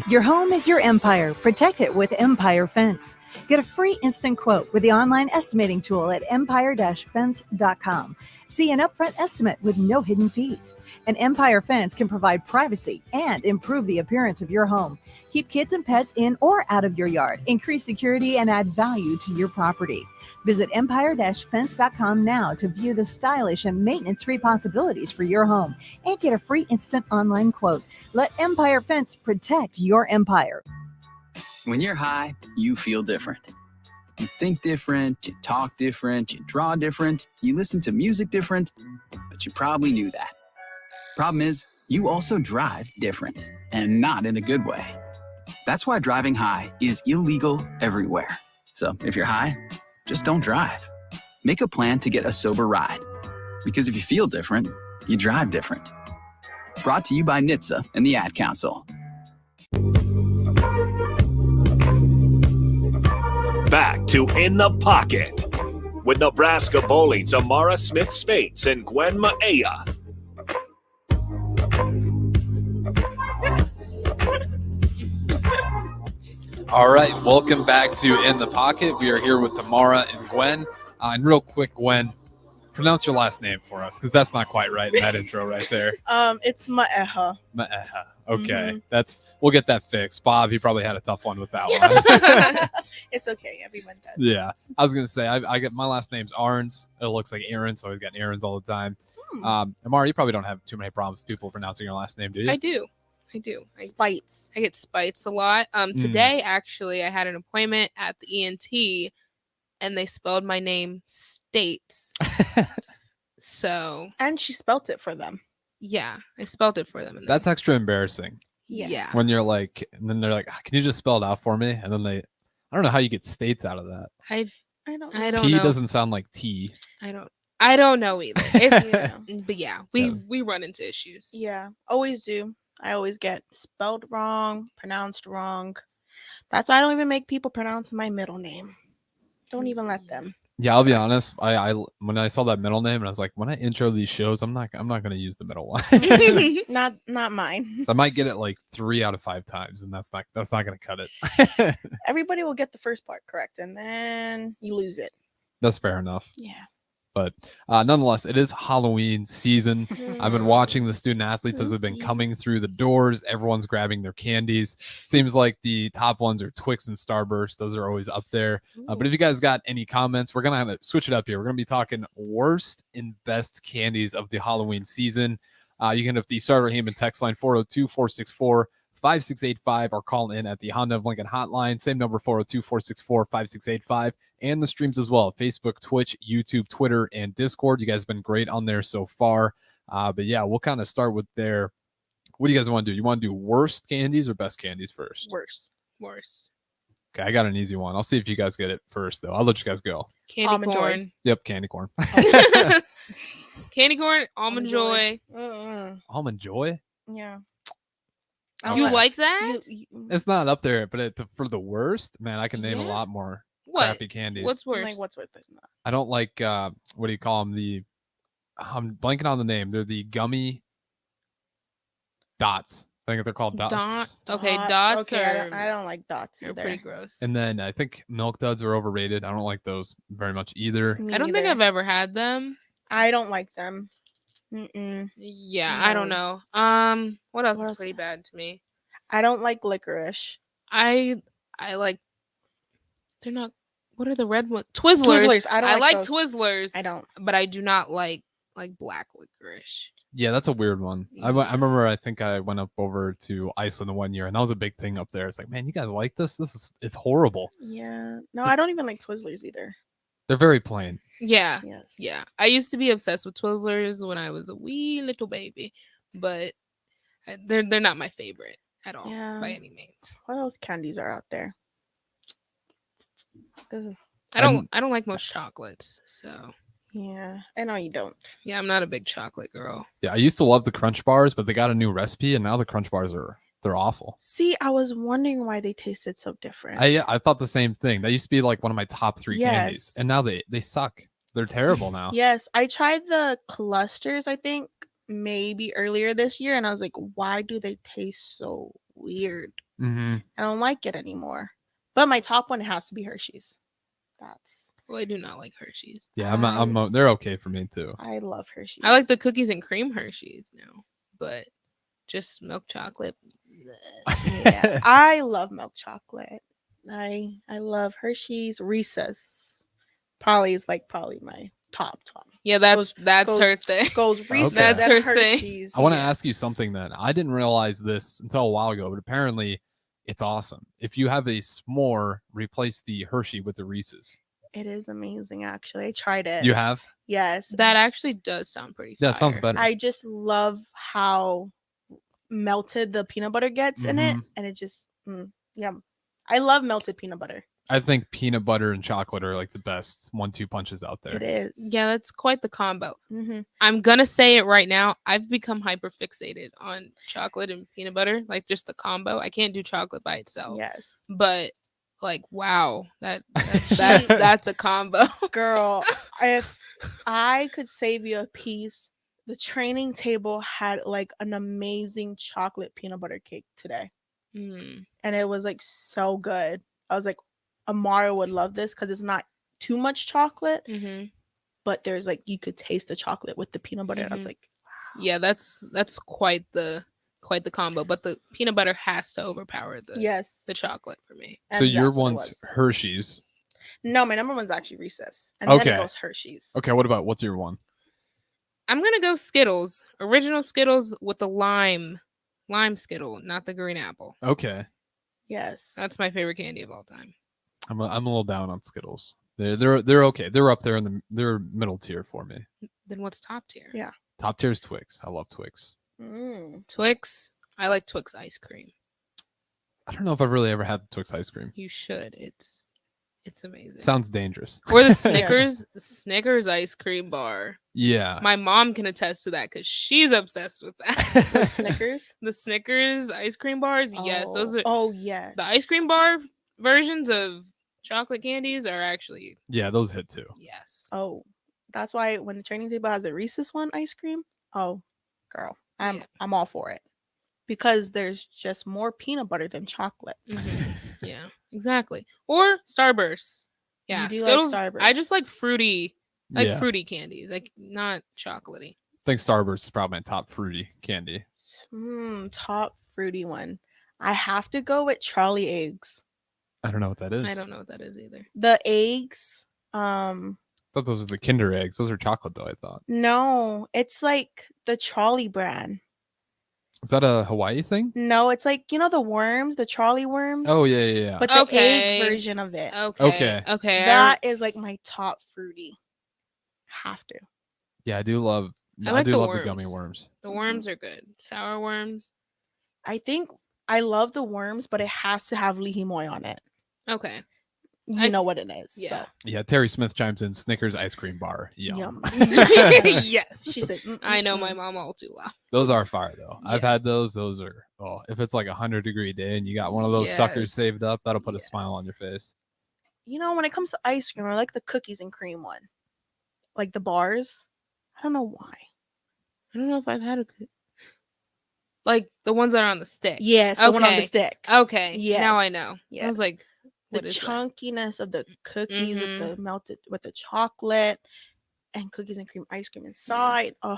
Your home is your empire. Protect it with Empire Fence. Get a free instant quote with the online estimating tool at empire-fence.com. See an upfront estimate with no hidden fees. An Empire Fence can provide privacy and improve the appearance of your home. Keep kids and pets in or out of your yard. Increase security and add value to your property. Visit empire-fence.com now to view the stylish and maintenance-free possibilities for your home and get a free instant online quote. Let Empire Fence protect your empire. When you're high, you feel different. You think different, you talk different, you draw different, you listen to music different, but you probably knew that. Problem is, you also drive different, and not in a good way. That's why driving high is illegal everywhere. So if you're high, just don't drive. Make a plan to get a sober ride. Because if you feel different, you drive different. Brought to you by NHTSA and the Ad Council. Back to In the Pocket with Nebraska Bowling's Amara Smith Spates and Gwen Maea. All right, welcome back to In the Pocket. We are here with Tamara and Gwen. And real quick, Gwen, pronounce your last name for us, because that's not quite right in that intro right there. It's Maeha. Maeha. Okay, we'll get that fixed. Bob, he probably had a tough one with that one. It's okay, everyone does. Yeah, I was gonna say I get my last name's Arns. It looks like Aaron, so I've got Aaron's all the time. Amara, you probably don't have too many problems with people pronouncing your last name, do you? I do. Spites. I get Spites a lot. Today, actually, I had an appointment at the ENT, and they spelled my name States. So. And she spelt it for them. Yeah, I spelled it for them. That's extra embarrassing. Yeah. When you're like, and then they're like, can you just spell it out for me? And then I don't know how you get States out of that. I don't P know. doesn't sound like T. I don't know either. But yeah, we run into issues. Yeah, always do. I always get spelled wrong, pronounced wrong. That's why I don't even make people pronounce my middle name. Don't even let them. Yeah, I'll be honest. I when I saw that middle name, and I was like, when I intro these shows, I'm not gonna use the middle one. Not mine. So I might get it like 3 out of 5 times, and that's not gonna cut it. Everybody will get the first part correct, and then you lose it. That's fair enough. Yeah. But nonetheless, it is Halloween season. I've been watching the student athletes as they've been coming through the doors. Everyone's grabbing their candies. Seems like the top ones are Twix and Starburst. Those are always up there. But if you guys got any comments, we're going to switch it up here. We're going to be talking worst and best candies of the Halloween season. You can hit the Starter Heyman text line 402-464-5685 or call in at the Honda of Lincoln hotline. Same number, 402-464-5685. And the streams as well, Facebook, Twitch, YouTube, Twitter, and Discord. You guys have been great on there so far. But yeah, we'll kind of start with there. What do you guys want to do? You want to do worst candies or best candies first? Worst. Okay, I got an easy one. I'll see if you guys get it first, though. I'll let you guys go. Candy corn. Yep, candy corn. Candy corn, almond joy. Almond joy? Yeah. You like that? It's not up there, but for the worst, man, I can name a lot more crappy candies. What's worse? Like, what's worth it? I don't like what do you call them? I'm blanking on the name. They're the gummy dots. I think they're called dots. Dots okay, are. I don't like dots They're either. pretty gross. And then I think Milk Duds are overrated. I don't like those very much either. Me I don't think either. I've ever had them. I don't like them. Yeah, I don't know. What else is pretty bad to me? I don't like licorice. I like. They're not. What are the red ones? Twizzlers. I don't I like those. Twizzlers. I don't. But I do not like black licorice. Yeah, that's a weird one. I remember. I think I went up over to Iceland one year, and that was a big thing up there. It's like, man, you guys like this? It's horrible. Yeah. No, I don't even like Twizzlers either. They're very plain. Yeah. Yes. Yeah. I used to be obsessed with Twizzlers when I was a wee little baby, but they're not my favorite at all by any means. What else candies are out there? Ugh. I don't like most chocolates, so yeah, I know you don't. Yeah, I'm not a big chocolate girl. Yeah, I used to love the Crunch Bars, but they got a new recipe, and now the Crunch Bars they're awful. See, I was wondering why they tasted so different. I thought the same thing. That used to be like one of my top 3 candies, and now they suck. They're terrible now. Yes, I tried the clusters, I think maybe earlier this year, and I was like, why do they taste so weird? Mm-hmm. I don't like it anymore. But my top one has to be Hershey's. Well, I do not like Hershey's. Yeah, they're okay for me too. I love Hershey's. I like the cookies and cream Hershey's now, but just milk chocolate. Yeah, I love milk chocolate. I love Hershey's. Reese's probably is probably my top. Yeah, that's her thing. Goes Reese's. Okay. That's her Hershey's. I want to ask you something then. I didn't realize this until a while ago, but apparently it's awesome. If you have a s'more, replace the Hershey with the Reese's. It is amazing, actually. I tried it. You have? Yes. That actually does sound pretty fire. Yeah, it sounds better. I just love how melted the peanut butter gets in it, and it just yum. I love melted peanut butter. I think peanut butter and chocolate are like the best 1-2 punches out there. It is. Yeah, that's quite the combo. Mm-hmm. I'm gonna say it right now. I've become hyper fixated on chocolate and peanut butter, like just the combo. I can't do chocolate by itself. Yes, but wow, that's a combo, girl. If I could save you a piece, the training table had like an amazing chocolate peanut butter cake today, and it was like so good. I was like, Amara would love this because it's not too much chocolate, but there's like you could taste the chocolate with the peanut butter. And I was like, wow. Yeah, that's quite the combo. But the peanut butter has to overpower the chocolate for me. So your one's Hershey's. No, my number one's actually Reese's, and then it goes Hershey's. Okay, what's your one? I'm gonna go Skittles, original Skittles with the lime Skittle, not the green apple. Okay. Yes, that's my favorite candy of all time. I'm a little down on Skittles. They're okay. They're up there they're middle tier for me. Then what's top tier? Yeah. Top tier is Twix. I love Twix. Twix. I like Twix ice cream. I don't know if I've really ever had Twix ice cream. You should. It's amazing. Sounds dangerous. Or the Snickers, the Snickers ice cream bar. Yeah. My mom can attest to that because she's obsessed with that. The Snickers? The Snickers ice cream bars. Yes, those are. Oh yeah. The ice cream bar versions of chocolate candies are actually. Yeah, those hit too. Yes. Oh, that's why when the training table has the Reese's one ice cream. Oh, girl, I'm all for it because there's just more peanut butter than chocolate. Yeah, exactly. Or Starburst. Yeah, You do Skittles. like Starburst. I just like fruity, Yeah. fruity candies, like not chocolatey. I think Starburst is probably my top fruity candy. Top fruity one. I have to go with Charlie eggs. I don't know what that is. I don't know what that is either. The eggs. I thought those are the Kinder eggs. Those are chocolate though, I thought. No, it's like the Charlie brand. Is that a Hawaii thing? No, it's like the worms, the Charlie worms. Oh yeah. But the egg version of it. Okay. That is like my top fruity. Have to. Yeah, I do love. I do the love worms. the gummy worms. The worms are good. Sour worms. I think I love the worms, but it has to have lihimoy on it. Okay. You know what it is. Yeah. Yeah, Terry Smith chimes in. Snickers ice cream bar. Yum. Yes. She said. I know my mom all too well. Those are fire though. I've had those. Those are if it's like 100-degree day and you got one of those suckers saved up, that'll put a smile on your face. When it comes to ice cream, I like the cookies and cream one, like the bars. I don't know why. I don't know if I've had like the ones that are on the stick. Yes, the one on the stick. Okay. Yes. Now I know. Yes. I was like, the what is chunkiness of the cookies with the melted with the chocolate and cookies and cream ice cream inside. Oh,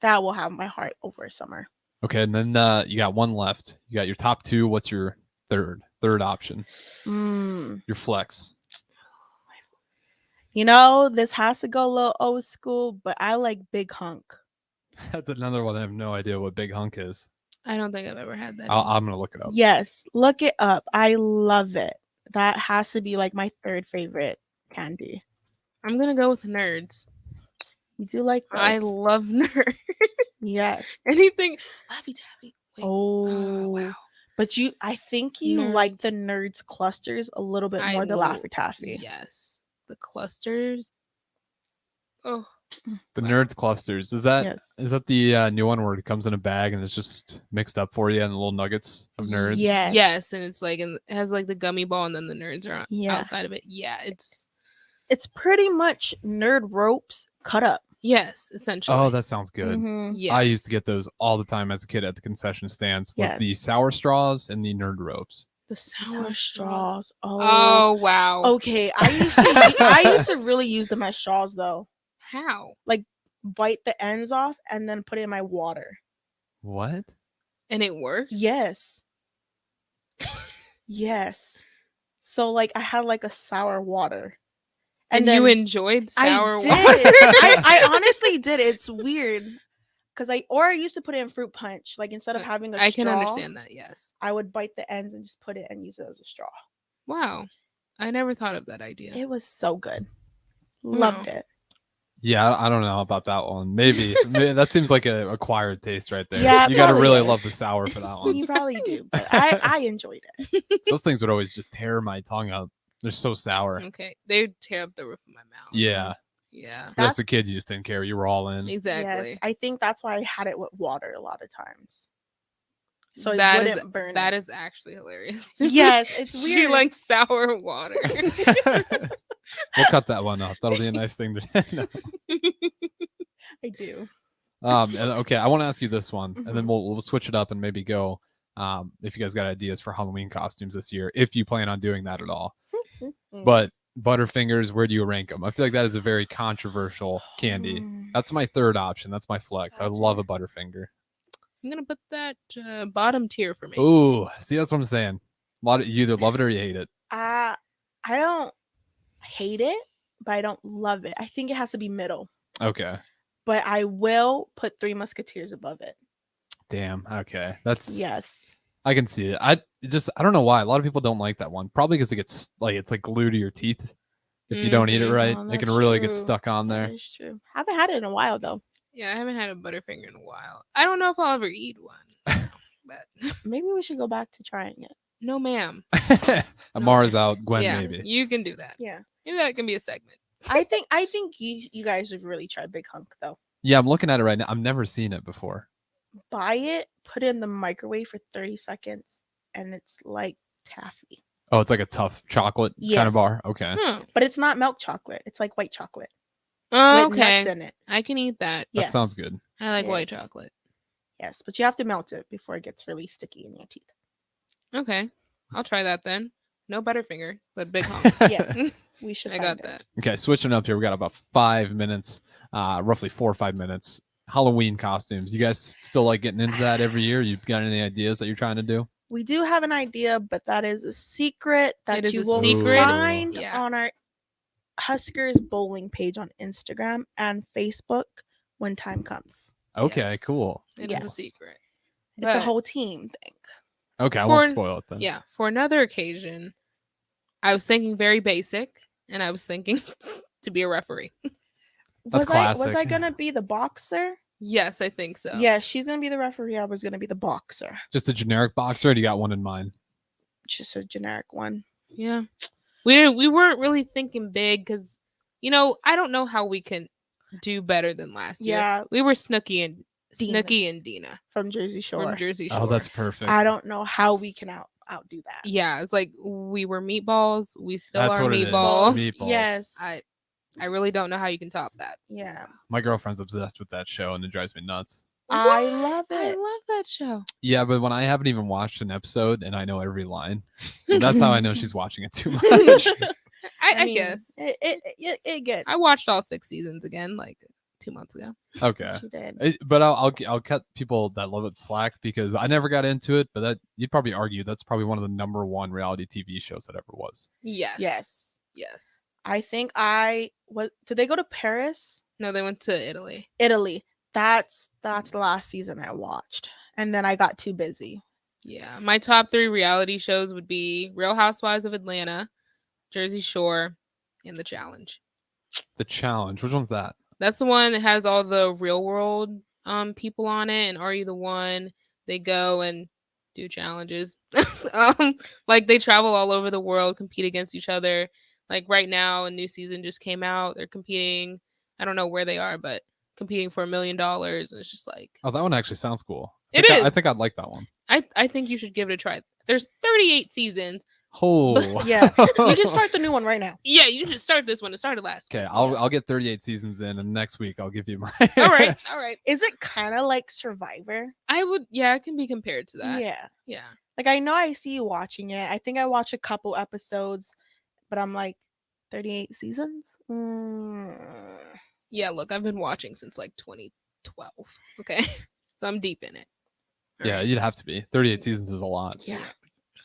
that will have my heart over summer. Okay, and then you got one left. You got your top two. What's your third option? Your flex. This has to go a little old school, but I like Big Hunk. That's another one. I have no idea what Big Hunk is. I don't think I've ever had that. I'm gonna look it up. Yes, look it up. I love it. That has to be like my third favorite candy. I'm gonna go with Nerds. You do like this? I love Nerds. Yes. Anything Laffy Taffy. Wow. But I think you like the Nerds clusters a little bit more than Laffy Taffy. Yes. The clusters. Oh. The Nerds clusters. Is that the new one where it comes in a bag and it's just mixed up for you and the little nuggets of Nerds? Yes. Yes, and it's like it has like the gummy ball and then the Nerds are outside of it. Yeah, it's pretty much Nerd ropes cut up. Yes, essentially. Oh, that sounds good. Yes. I used to get those all the time as a kid at the concession stands. Was the sour straws and the Nerd ropes. The sour straws. Oh wow. Okay, I used to really use them as straws though. How? Like bite the ends off and then put it in my water. What? And it worked? Yes. Yes. So like I had like a sour water. And you enjoyed sour water? I honestly did. It's weird. Because I used to put it in fruit punch. Like instead of having a straw. I can understand that, yes. I would bite the ends and just put it and use it as a straw. Wow. I never thought of that idea. It was so good. Loved it. Yeah, I don't know about that one. Maybe that seems like an acquired taste right there. Yeah, you got to really is. love the sour for that one. You probably do, but I enjoyed it. Those things would always just tear my tongue up. They're so sour. Okay. They tear up the roof of my mouth. Yeah. Yeah. But as a kid, you just didn't care. You were all in. Exactly. Yes, I think that's why I had it with water a lot of times. So it that wouldn't is burn that it. is actually hilarious. to me. Yes, it's She weird. likes sour water. We'll cut that one up. That'll be a nice thing to. I do. And, okay, I want to ask you this one, and Mm-hmm. then we'll switch it up and maybe go. If you guys got ideas for Halloween costumes this year, if you plan on doing that at all. But Butterfingers, where do you rank them? I feel like that is a very controversial candy. That's my third option. That's my flex. I love a Butterfinger. I'm gonna put that bottom tier for me. Ooh, see, that's what I'm saying. A lot of you either love it or you hate it. I don't hate it, but I don't love it. I think it has to be middle. Okay. But I will put Three Musketeers above it. Damn. Okay. That's Yes. I can see it. I don't know why. A lot of people don't like that one. Probably because it gets it's like glued to your teeth. If you don't eat it right, Oh, it can that's really true. get stuck on there. That's true. Haven't had it in a while though. Yeah, I haven't had a Butterfinger in a while. I don't know if I'll ever eat one. But Maybe we should go back to trying it. no, ma'am. Amara's out. Gwen, yeah, maybe. you can do that. Yeah. Maybe that can be a segment. I think you guys would really try Big Hunk though. Yeah, I'm looking at it right now. I've never seen it before. Buy it, put it in the microwave for 30 seconds, and it's like taffy. Oh, it's like a tough chocolate kind Yes. of bar. Okay. But it's not milk chocolate. It's like white chocolate. Oh, With okay. nuts in it. I can eat that. That Yes. sounds good. I like white Yes. chocolate. Yes, but you have to melt it before it gets really sticky in your teeth. Okay, I'll try that then. No Butterfinger, but Big Hunk. Yes, we should. I got that. Okay, switching up here. We got about 5 minutes, roughly 4 or 5 minutes. Halloween costumes. You guys still like getting into that every year? You got any ideas that you're trying to do? We do have an idea, but that is a secret that It is you a will secret. find Yeah. on our Huskers Bowling page on Instagram and Facebook when time comes. Okay, Yes. cool. It is a Yes. secret. It's a But- whole team thing. Okay, I For won't an- spoil it then. Yeah, for another occasion, I was thinking very basic, and I was thinking to be a referee. That's Was classic. I gonna be the boxer? Yes, I think so. Yeah, she's gonna be the referee. I was gonna be the boxer. Just a generic boxer, or do you got one in mind? Just a generic one. Yeah. We weren't really thinking big because, I don't know how we can do better than last year. Yeah. We were Snooki and Dina. Dina From Jersey Shore. from Jersey Shore. Oh, that's perfect. I don't know how we can outdo that. Yeah, it's like we were meatballs. We still That's are what it is. meatballs. Meatballs. Yes. I really don't know how you can top that. Yeah. My girlfriend's obsessed with that show, and it drives me nuts. I love I it. love that show. Yeah, but when I haven't even watched an episode and I know every line, that's how I know she's watching it too much. I mean, guess. It gets. I watched all 6 seasons again like 2 months ago. Okay. She did. But I'll cut people that love it slack because I never got into it. But that you'd probably argue that's probably one of the #1 reality TV shows that ever was. Yes. Yes. Yes. I think did they go to Paris? No, they went to Italy. Italy. That's the last season I watched. And then I got too busy. Yeah. My top 3 reality shows would be Real Housewives of Atlanta, Jersey Shore, and The Challenge. The Challenge. Which one's that? That's the one that has all the real world people on it. And Are You the One? They go and do challenges. Like they travel all over the world, compete against each other. Like right now, a new season just came out. They're competing. I don't know where they are, but competing for $1 million. And it's just like, Oh, that one actually sounds cool. It I is. think I'd like that one. I think you should give it a try. There's 38 seasons. Oh. Yeah. You just start the new one right now. Yeah, you should start this one. It started last week. Okay, I'll get 38 seasons in, and next week I'll give you my. All right. Is it kind of like Survivor? Yeah, it can be compared to that. Yeah. Yeah. Like, I know I see you watching it. I think I watched a couple episodes, but I'm like, 38 seasons? Yeah, look, I've been watching since like 2012. Okay. So I'm deep in it. Yeah, you'd have to be. 38 seasons is a lot. Yeah.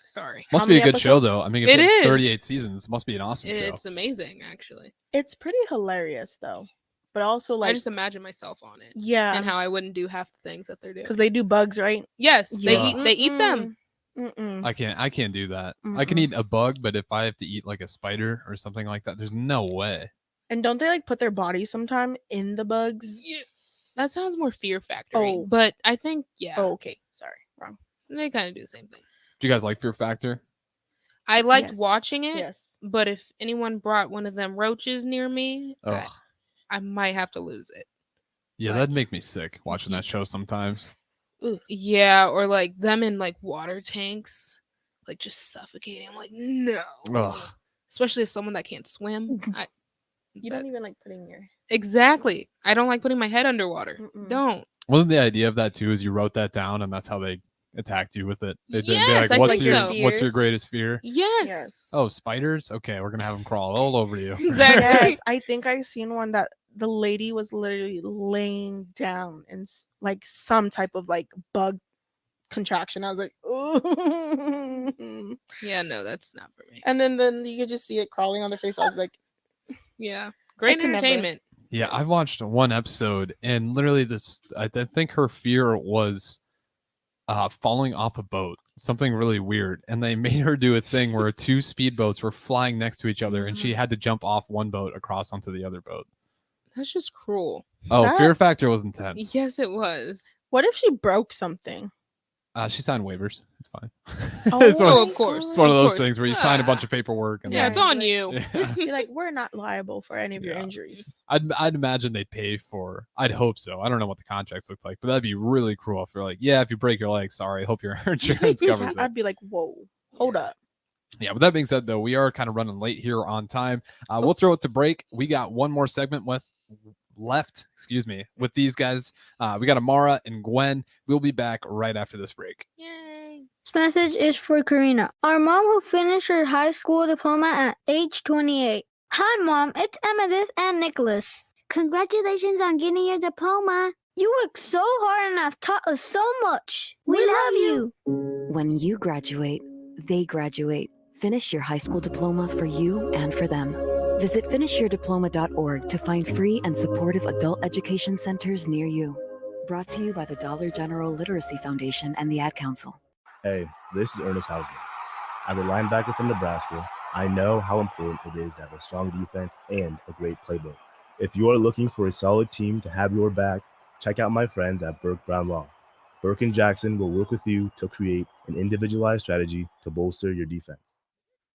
Sorry. Must be a good show, though. I mean, if it you have is 38 seasons, must be an awesome show. It's amazing, actually. It's pretty hilarious, though. But also, like, I just imagine myself on it. Yeah. And how I wouldn't do half the things that they're doing. because they do bugs, right? Yes, Yeah. they eat them. I can't do that. I can eat a bug, but if I have to eat like a spider or something like that, there's no way. And don't they like put their body sometime in the bugs? Yeah. That sounds more Fear Factory. Oh. But I think, yeah. Oh, okay. Sorry. Wrong. They kind of do the same thing. Do you guys like Fear Factor? I liked Yes. watching it. Yes. But if anyone brought one of them roaches near me, Ugh. I might have to lose it. Yeah, that'd make me sick watching that show sometimes. Yeah, or like them in like water tanks, like just suffocating. I'm like, no. Ugh. Especially as someone that can't swim. You don't even like putting your. Exactly. I don't like putting my head underwater. Don't. Wasn't the idea of that too? Is you wrote that down and that's how they attacked you with it? They'd be Yes, I what's think your so. what's your greatest fear? Yes. Oh, spiders. Okay, we're gonna have them crawl all over you. Yes, I think I seen one that the lady was literally laying down in like some type of like bug contraction. I was like, ooh. Yeah, no, that's not for me. And then you could just see it crawling on their face. I was like, Yeah. Great could never. entertainment. Yeah, I watched one episode and literally this. I think her fear was falling off a boat, something really weird, and they made her do a thing where two speedboats were flying next to each other, and she had to jump off one boat across onto the other boat. That's just cruel. Oh, Fear Factor was intense. Yes, it was. what if she broke something? She signed waivers. It's fine. Oh, of course. It's one of Of those course. things where you sign a bunch of paperwork. And Yeah, then- it's on you. You're like, we're not liable for any of your injuries. I'd imagine they'd pay for. I'd hope so. I don't know what the contracts look like, but that'd be really cruel if they're like, yeah, if you break your leg, sorry, hope your insurance covers it. I'd be like, whoa, hold up. Yeah, with that being said, though, we are kind of running late here on time. We'll throw it to break. We got one more segment left, with these guys. We got Amara and Gwen. We'll be back right after this break. This message is for Karina, our mom who finished her high school diploma at age 28. Hi, Mom. It's Emmettith and Nicholas. Congratulations on getting your diploma. You worked so hard and have taught us so much. We love you. When you graduate, they graduate. Finish your high school diploma for you and for them. Visit finishyourdiploma.org to find free and supportive adult education centers near you. Brought to you by the Dollar General Literacy Foundation and the Ad Council. Hey, this is Ernest Hausman. As a linebacker from Nebraska, I know how important it is to have a strong defense and a great playbook. If you are looking for a solid team to have your back, check out my friends at Burke Brown Law. Burke and Jackson will work with you to create an individualized strategy to bolster your defense.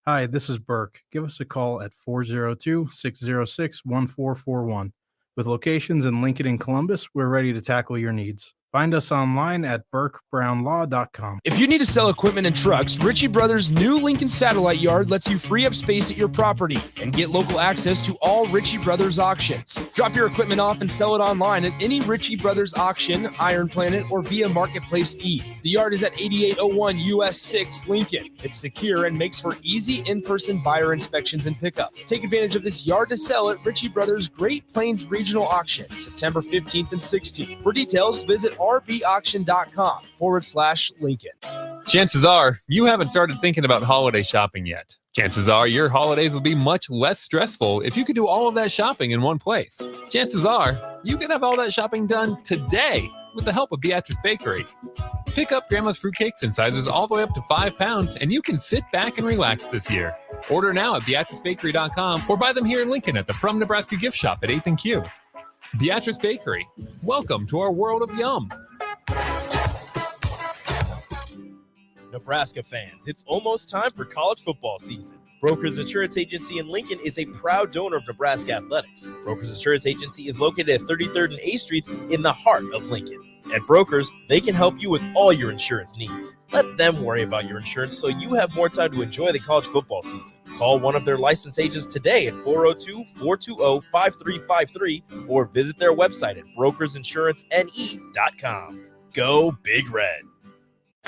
Hi, this is Burke. Give us a call at 402-606-1441. With locations in Lincoln and Columbus, we're ready to tackle your needs. Find us online at burkebrownlaw.com. If you need to sell equipment and trucks, Ritchie Brothers' new Lincoln Satellite Yard lets you free up space at your property and get local access to all Ritchie Brothers auctions. Drop your equipment off and sell it online at any Ritchie Brothers auction, Iron Planet, or via Marketplace E. The yard is at 8801 US 6 Lincoln. It's secure and makes for easy in-person buyer inspections and pickup. Take advantage of this yard to sell at Ritchie Brothers Great Plains Regional Auction, September 15th and 16th. For details, visit rbauction.com/Lincoln. Chances are you haven't started thinking about holiday shopping yet. Chances are your holidays will be much less stressful if you could do all of that shopping in one place. Chances are you can have all that shopping done today with the help of Beatrice Bakery. Pick up Grandma's fruitcakes in sizes all the way up to 5 pounds, and you can sit back and relax this year. Order now at BeatriceBakery.com or buy them here in Lincoln at the From Nebraska gift shop at 8th and Q. Beatrice Bakery, welcome to our world of yum. Nebraska fans, it's almost time for college football season. Brokers Insurance Agency in Lincoln is a proud donor of Nebraska Athletics. Brokers Insurance Agency is located at 33rd and A Streets in the heart of Lincoln. At Brokers, they can help you with all your insurance needs. Let them worry about your insurance so you have more time to enjoy the college football season. Call one of their licensed agents today at 402-420-5353 or visit their website at brokersinsuranceNE.com. Go Big Red.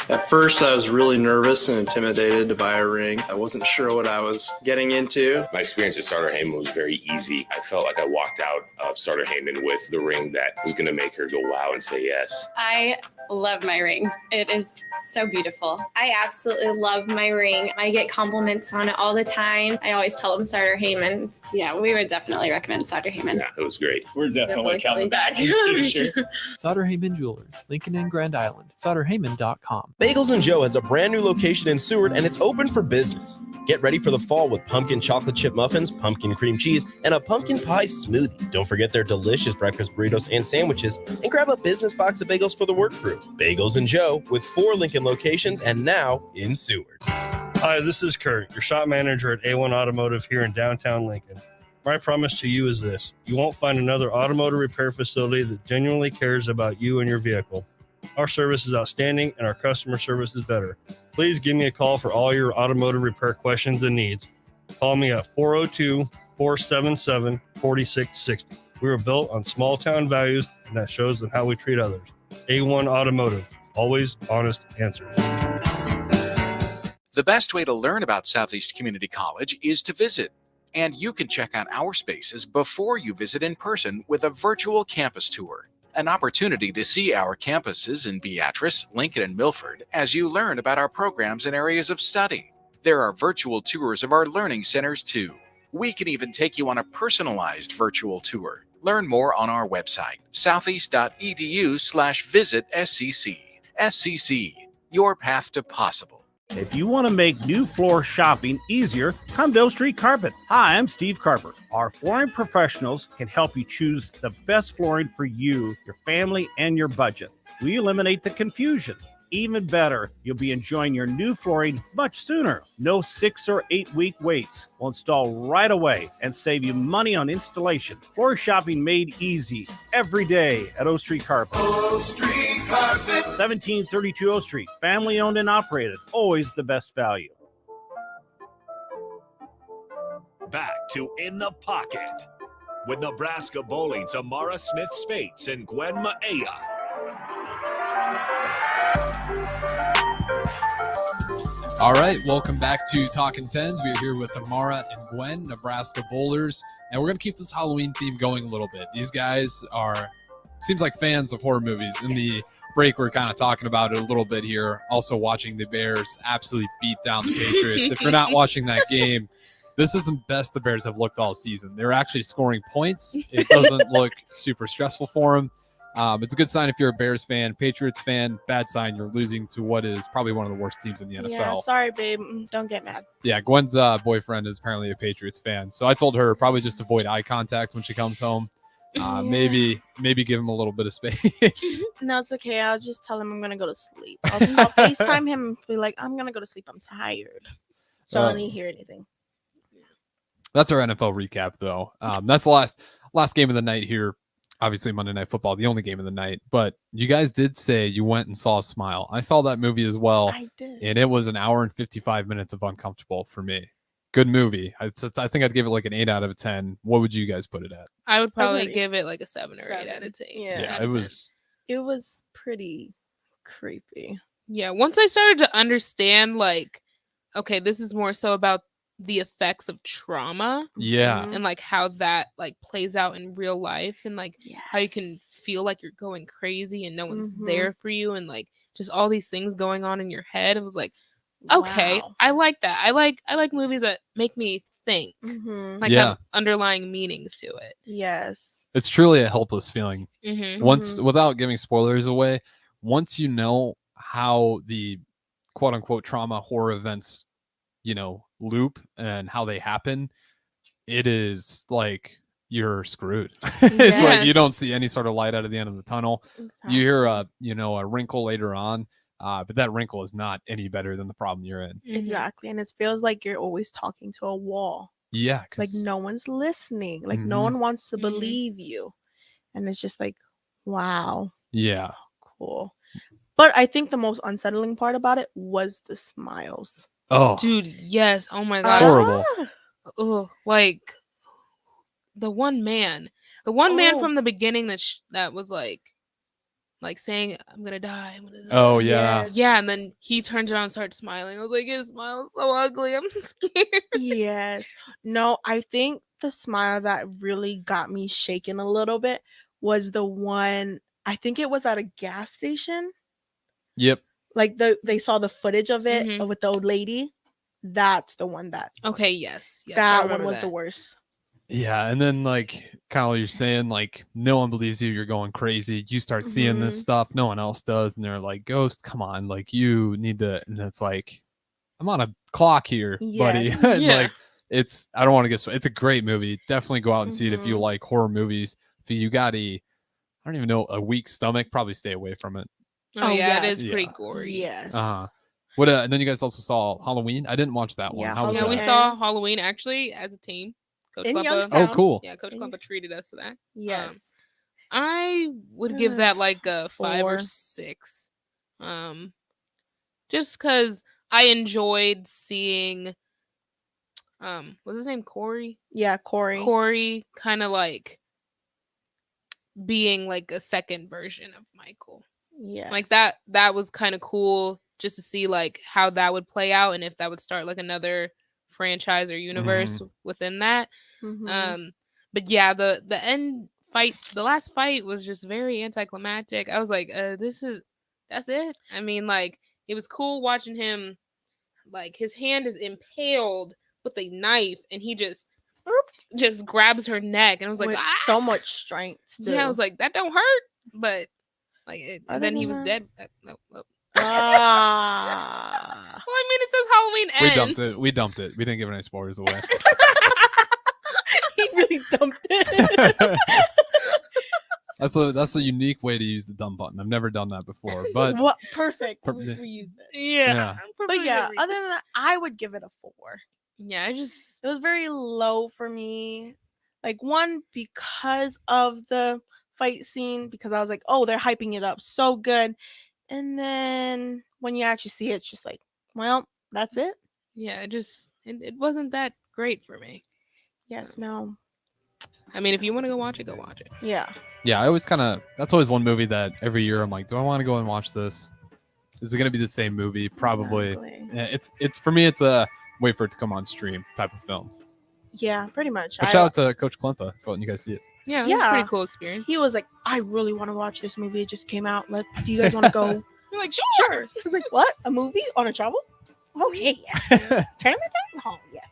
At first, I was really nervous and intimidated to buy a ring. I wasn't sure what I was getting into. My experience at Starter Heyman was very easy. I felt like I walked out of Starter Heyman with the ring that was going to make her go wow and say yes. I love my ring. It is so beautiful. I absolutely love my ring. I get compliments on it all the time. I always tell them Starter Heyman. Yeah, we would definitely recommend Starter Heyman. Yeah, it was great. We're definitely coming back. Sure. Sutter Heyman Jewelers, Lincoln and Grand Island. SutterHeyman.com. Bagels and Joe has a brand new location in Seward, and it's open for business. Get ready for the fall with pumpkin chocolate chip muffins, pumpkin cream cheese, and a pumpkin pie smoothie. Don't forget their delicious breakfast burritos and sandwiches, and grab a business box of bagels for the work crew. Bagels and Joe, with 4 Lincoln locations and now in Seward. Hi, this is Kurt, your shop manager at A1 Automotive here in downtown Lincoln. My promise to you is this: you won't find another automotive repair facility that genuinely cares about you and your vehicle. Our service is outstanding and our customer service is better. Please give me a call for all your automotive repair questions and needs. Call me at 402-477-4660. We were built on small town values, and that shows in how we treat others. A1 Automotive, always honest answers. The best way to learn about Southeast Community College is to visit. And you can check out our spaces before you visit in person with a virtual campus tour. An opportunity to see our campuses in Beatrice, Lincoln, and Milford as you learn about our programs and areas of study. There are virtual tours of our learning centers too. We can even take you on a personalized virtual tour. Learn more on our website, southeast.edu/visit-SCC. SCC, your path to possible. If you want to make new floor shopping easier, come to O Street Carpet. Hi, I'm Steve Carper. Our flooring professionals can help you choose the best flooring for you, your family, and your budget. We eliminate the confusion. Even better, you'll be enjoying your new flooring much sooner. No 6 or 8 week waits. We'll install right away and save you money on installation. Floor shopping made easy every day at O Street Carpet. O Street Carpet. 1732 O Street. Family owned and operated. Always the best value. Back to In the Pocket with Nebraska Bowling's Amara Smith Spates and Gwen Maea. All right, welcome back to Talking Tens. We are here with Amara and Gwen, Nebraska Bowlers, and we're going to keep this Halloween theme going a little bit. These guys seems like fans of horror movies. In the break, we're kind of talking about it a little bit here, also watching the Bears absolutely beat down the Patriots. If you're not watching that game, this is the best the Bears have looked all season. They're actually scoring points. It doesn't look super stressful for them. It's a good sign if you're a Bears fan. Patriots fan, bad sign. You're losing to what is probably one of the worst teams in the NFL. Yeah, sorry, babe. Don't get mad. Yeah, Gwen's boyfriend is apparently a Patriots fan. So I told her probably just avoid eye contact when she comes home. Maybe give him a little bit of space. No, it's okay. I'll just tell him I'm going to go to sleep. I'll FaceTime him and be like, I'm going to go to sleep. I'm tired. So I don't need to hear anything. That's our NFL recap, though. That's the last game of the night here. Obviously, Monday Night Football, the only game of the night. But you guys did say you went and saw Smile. I saw that movie as well. I did. And it was an hour and 55 minutes of uncomfortable for me. Good movie. I think I'd give it like an 8 out of 10. What would you guys put it at? I would probably give it like a 7 or 8 out of 10. Yeah, it was. It was pretty creepy. Yeah, once I started to understand, like, okay, this is more so about the effects of trauma. Yeah. And like how that like plays out in real life, and like how you can feel like you're going crazy and no one's there for you, and like just all these things going on in your head. It was like, okay, Wow. I like that. I like movies that make me think, like have underlying meanings to it. Yes. It's truly a helpless feeling. Mhm. Once, without giving spoilers away, once you know how the quote unquote trauma horror events, loop and how they happen, it is like you're screwed. It's like you don't see any sort of light out of the end of the tunnel. Exactly. You hear a wrinkle later on, but that wrinkle is not any better than the problem you're in. Exactly. And it feels like you're always talking to a wall. Yeah. Like no one's listening. Like no one wants to believe you. And it's just like, wow. Yeah. Cool. But I think the most unsettling part about it was the smiles. Oh, dude, yes. Oh my god, horrible. Oh, like the one man from the beginning that was like like saying, "I'm gonna die." I'm gonna die. Oh yeah. Yeah, and then he turns around and starts smiling. I was like, his smile's so ugly. I'm scared. Yes. No, I think the smile that really got me shaken a little bit was the one, I think it was at a gas station. Yep. Like they saw the footage of it with the old lady. That's the one that. Okay, yes. I That one remember was that. the worst. Yeah, and then like Kyle, you're saying like no one believes you. You're going crazy. You start seeing this stuff, no one else does, and they're like, "Ghost, come on, like you need to." And it's like, I'm on a clock here, buddy. Yes. And, Yeah. like I don't want to get. It's a great movie. Definitely go out and see it if you like horror movies. If you got I don't even know, a weak stomach, probably stay away from it. Oh, yeah, yes. it is pretty gory. Yes. What? And then you guys also saw Halloween. I didn't watch that one. Yeah, How was Yeah, that? we saw Halloween actually as a team. Coach In Klumpa. Youngstown. Oh, cool. Yeah, Coach Klumpa treated us to that. Yes. I would give that like a 5 or 4. 6. Just because I enjoyed seeing what's his name? Corey? Yeah, Corey. Corey kind of like being like a second version of Michael. Yeah. Like that was kind of cool just to see like how that would play out and if that would start like another franchise or universe within that. But yeah, the end fights, the last fight was just very anticlimactic. I was like, that's it. I mean, like, it was cool watching him, like, his hand is impaled with a knife and he just grabs her neck, and I was like, With ah! so much strength. Yeah, I was like, that don't hurt, but like, and then he was dead. No. Ah. Well, I mean, it says Halloween ends. We dumped it. We didn't give any spoilers away. He really dumped it. That's a unique way to use the dump button. I've never done that before, but What? Perfect. Per- We used it. Yeah. But yeah, other than that, I would give it a 4. Yeah, It was very low for me. Like, one, because of the fight scene, because I was like, oh, they're hyping it up so good. And then when you actually see it, it's just like, well, that's it. Yeah, it wasn't that great for me. Yes, no. I mean, if you want to go watch it, go watch it. Yeah. yeah, I always that's always one movie that every year I'm like, do I want to go and watch this? Is it going to be the same movie? Probably. Exactly. Yeah, it's for me, it's a wait for it to come on stream type of film. Yeah, pretty much. But shout out to Coach Klumpa for letting you guys see it. Yeah, it was a pretty cool experience. He was like, I really want to watch this movie. It just came out. Do you guys want to go? You're like, sure. I was like, what? A movie on a travel? Okay, yes. Tournament time? Oh, yes.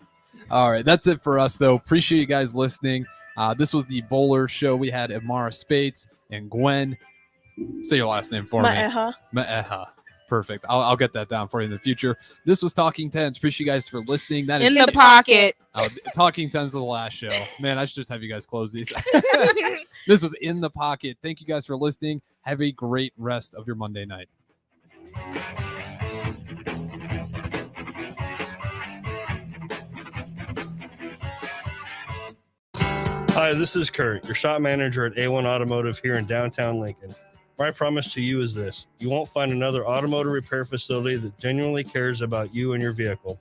All right, that's it for us, though. Appreciate you guys listening. This was the Bowler Show. We had Amara Spates and Gwen. Say your last name for Maeha. me. Maeha. Perfect. I'll get that down for you in the future. This was Talking Tens. Appreciate you guys for listening. That is In the pocket. Talking Tens was the last show. Man, I should just have you guys close these. This was In the Pocket. Thank you guys for listening. Have a great rest of your Monday night. Hi, this is Kurt, your shop manager at A1 Automotive here in downtown Lincoln. My promise to you is this: you won't find another automotive repair facility that genuinely cares about you and your vehicle.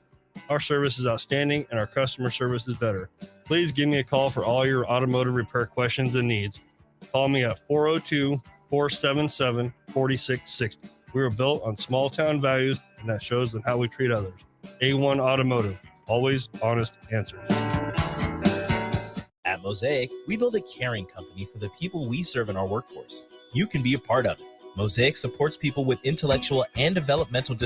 Our service is outstanding and our customer service is better. Please give me a call for all your automotive repair questions and needs. Call me at 402-477-4660. We were built on small town values, and that shows in how we treat others. A1 Automotive, always honest answers. At Mosaic, we build a caring company for the people we serve in our workforce. You can be a part of it. Mosaic supports people with intellectual and developmental disabilities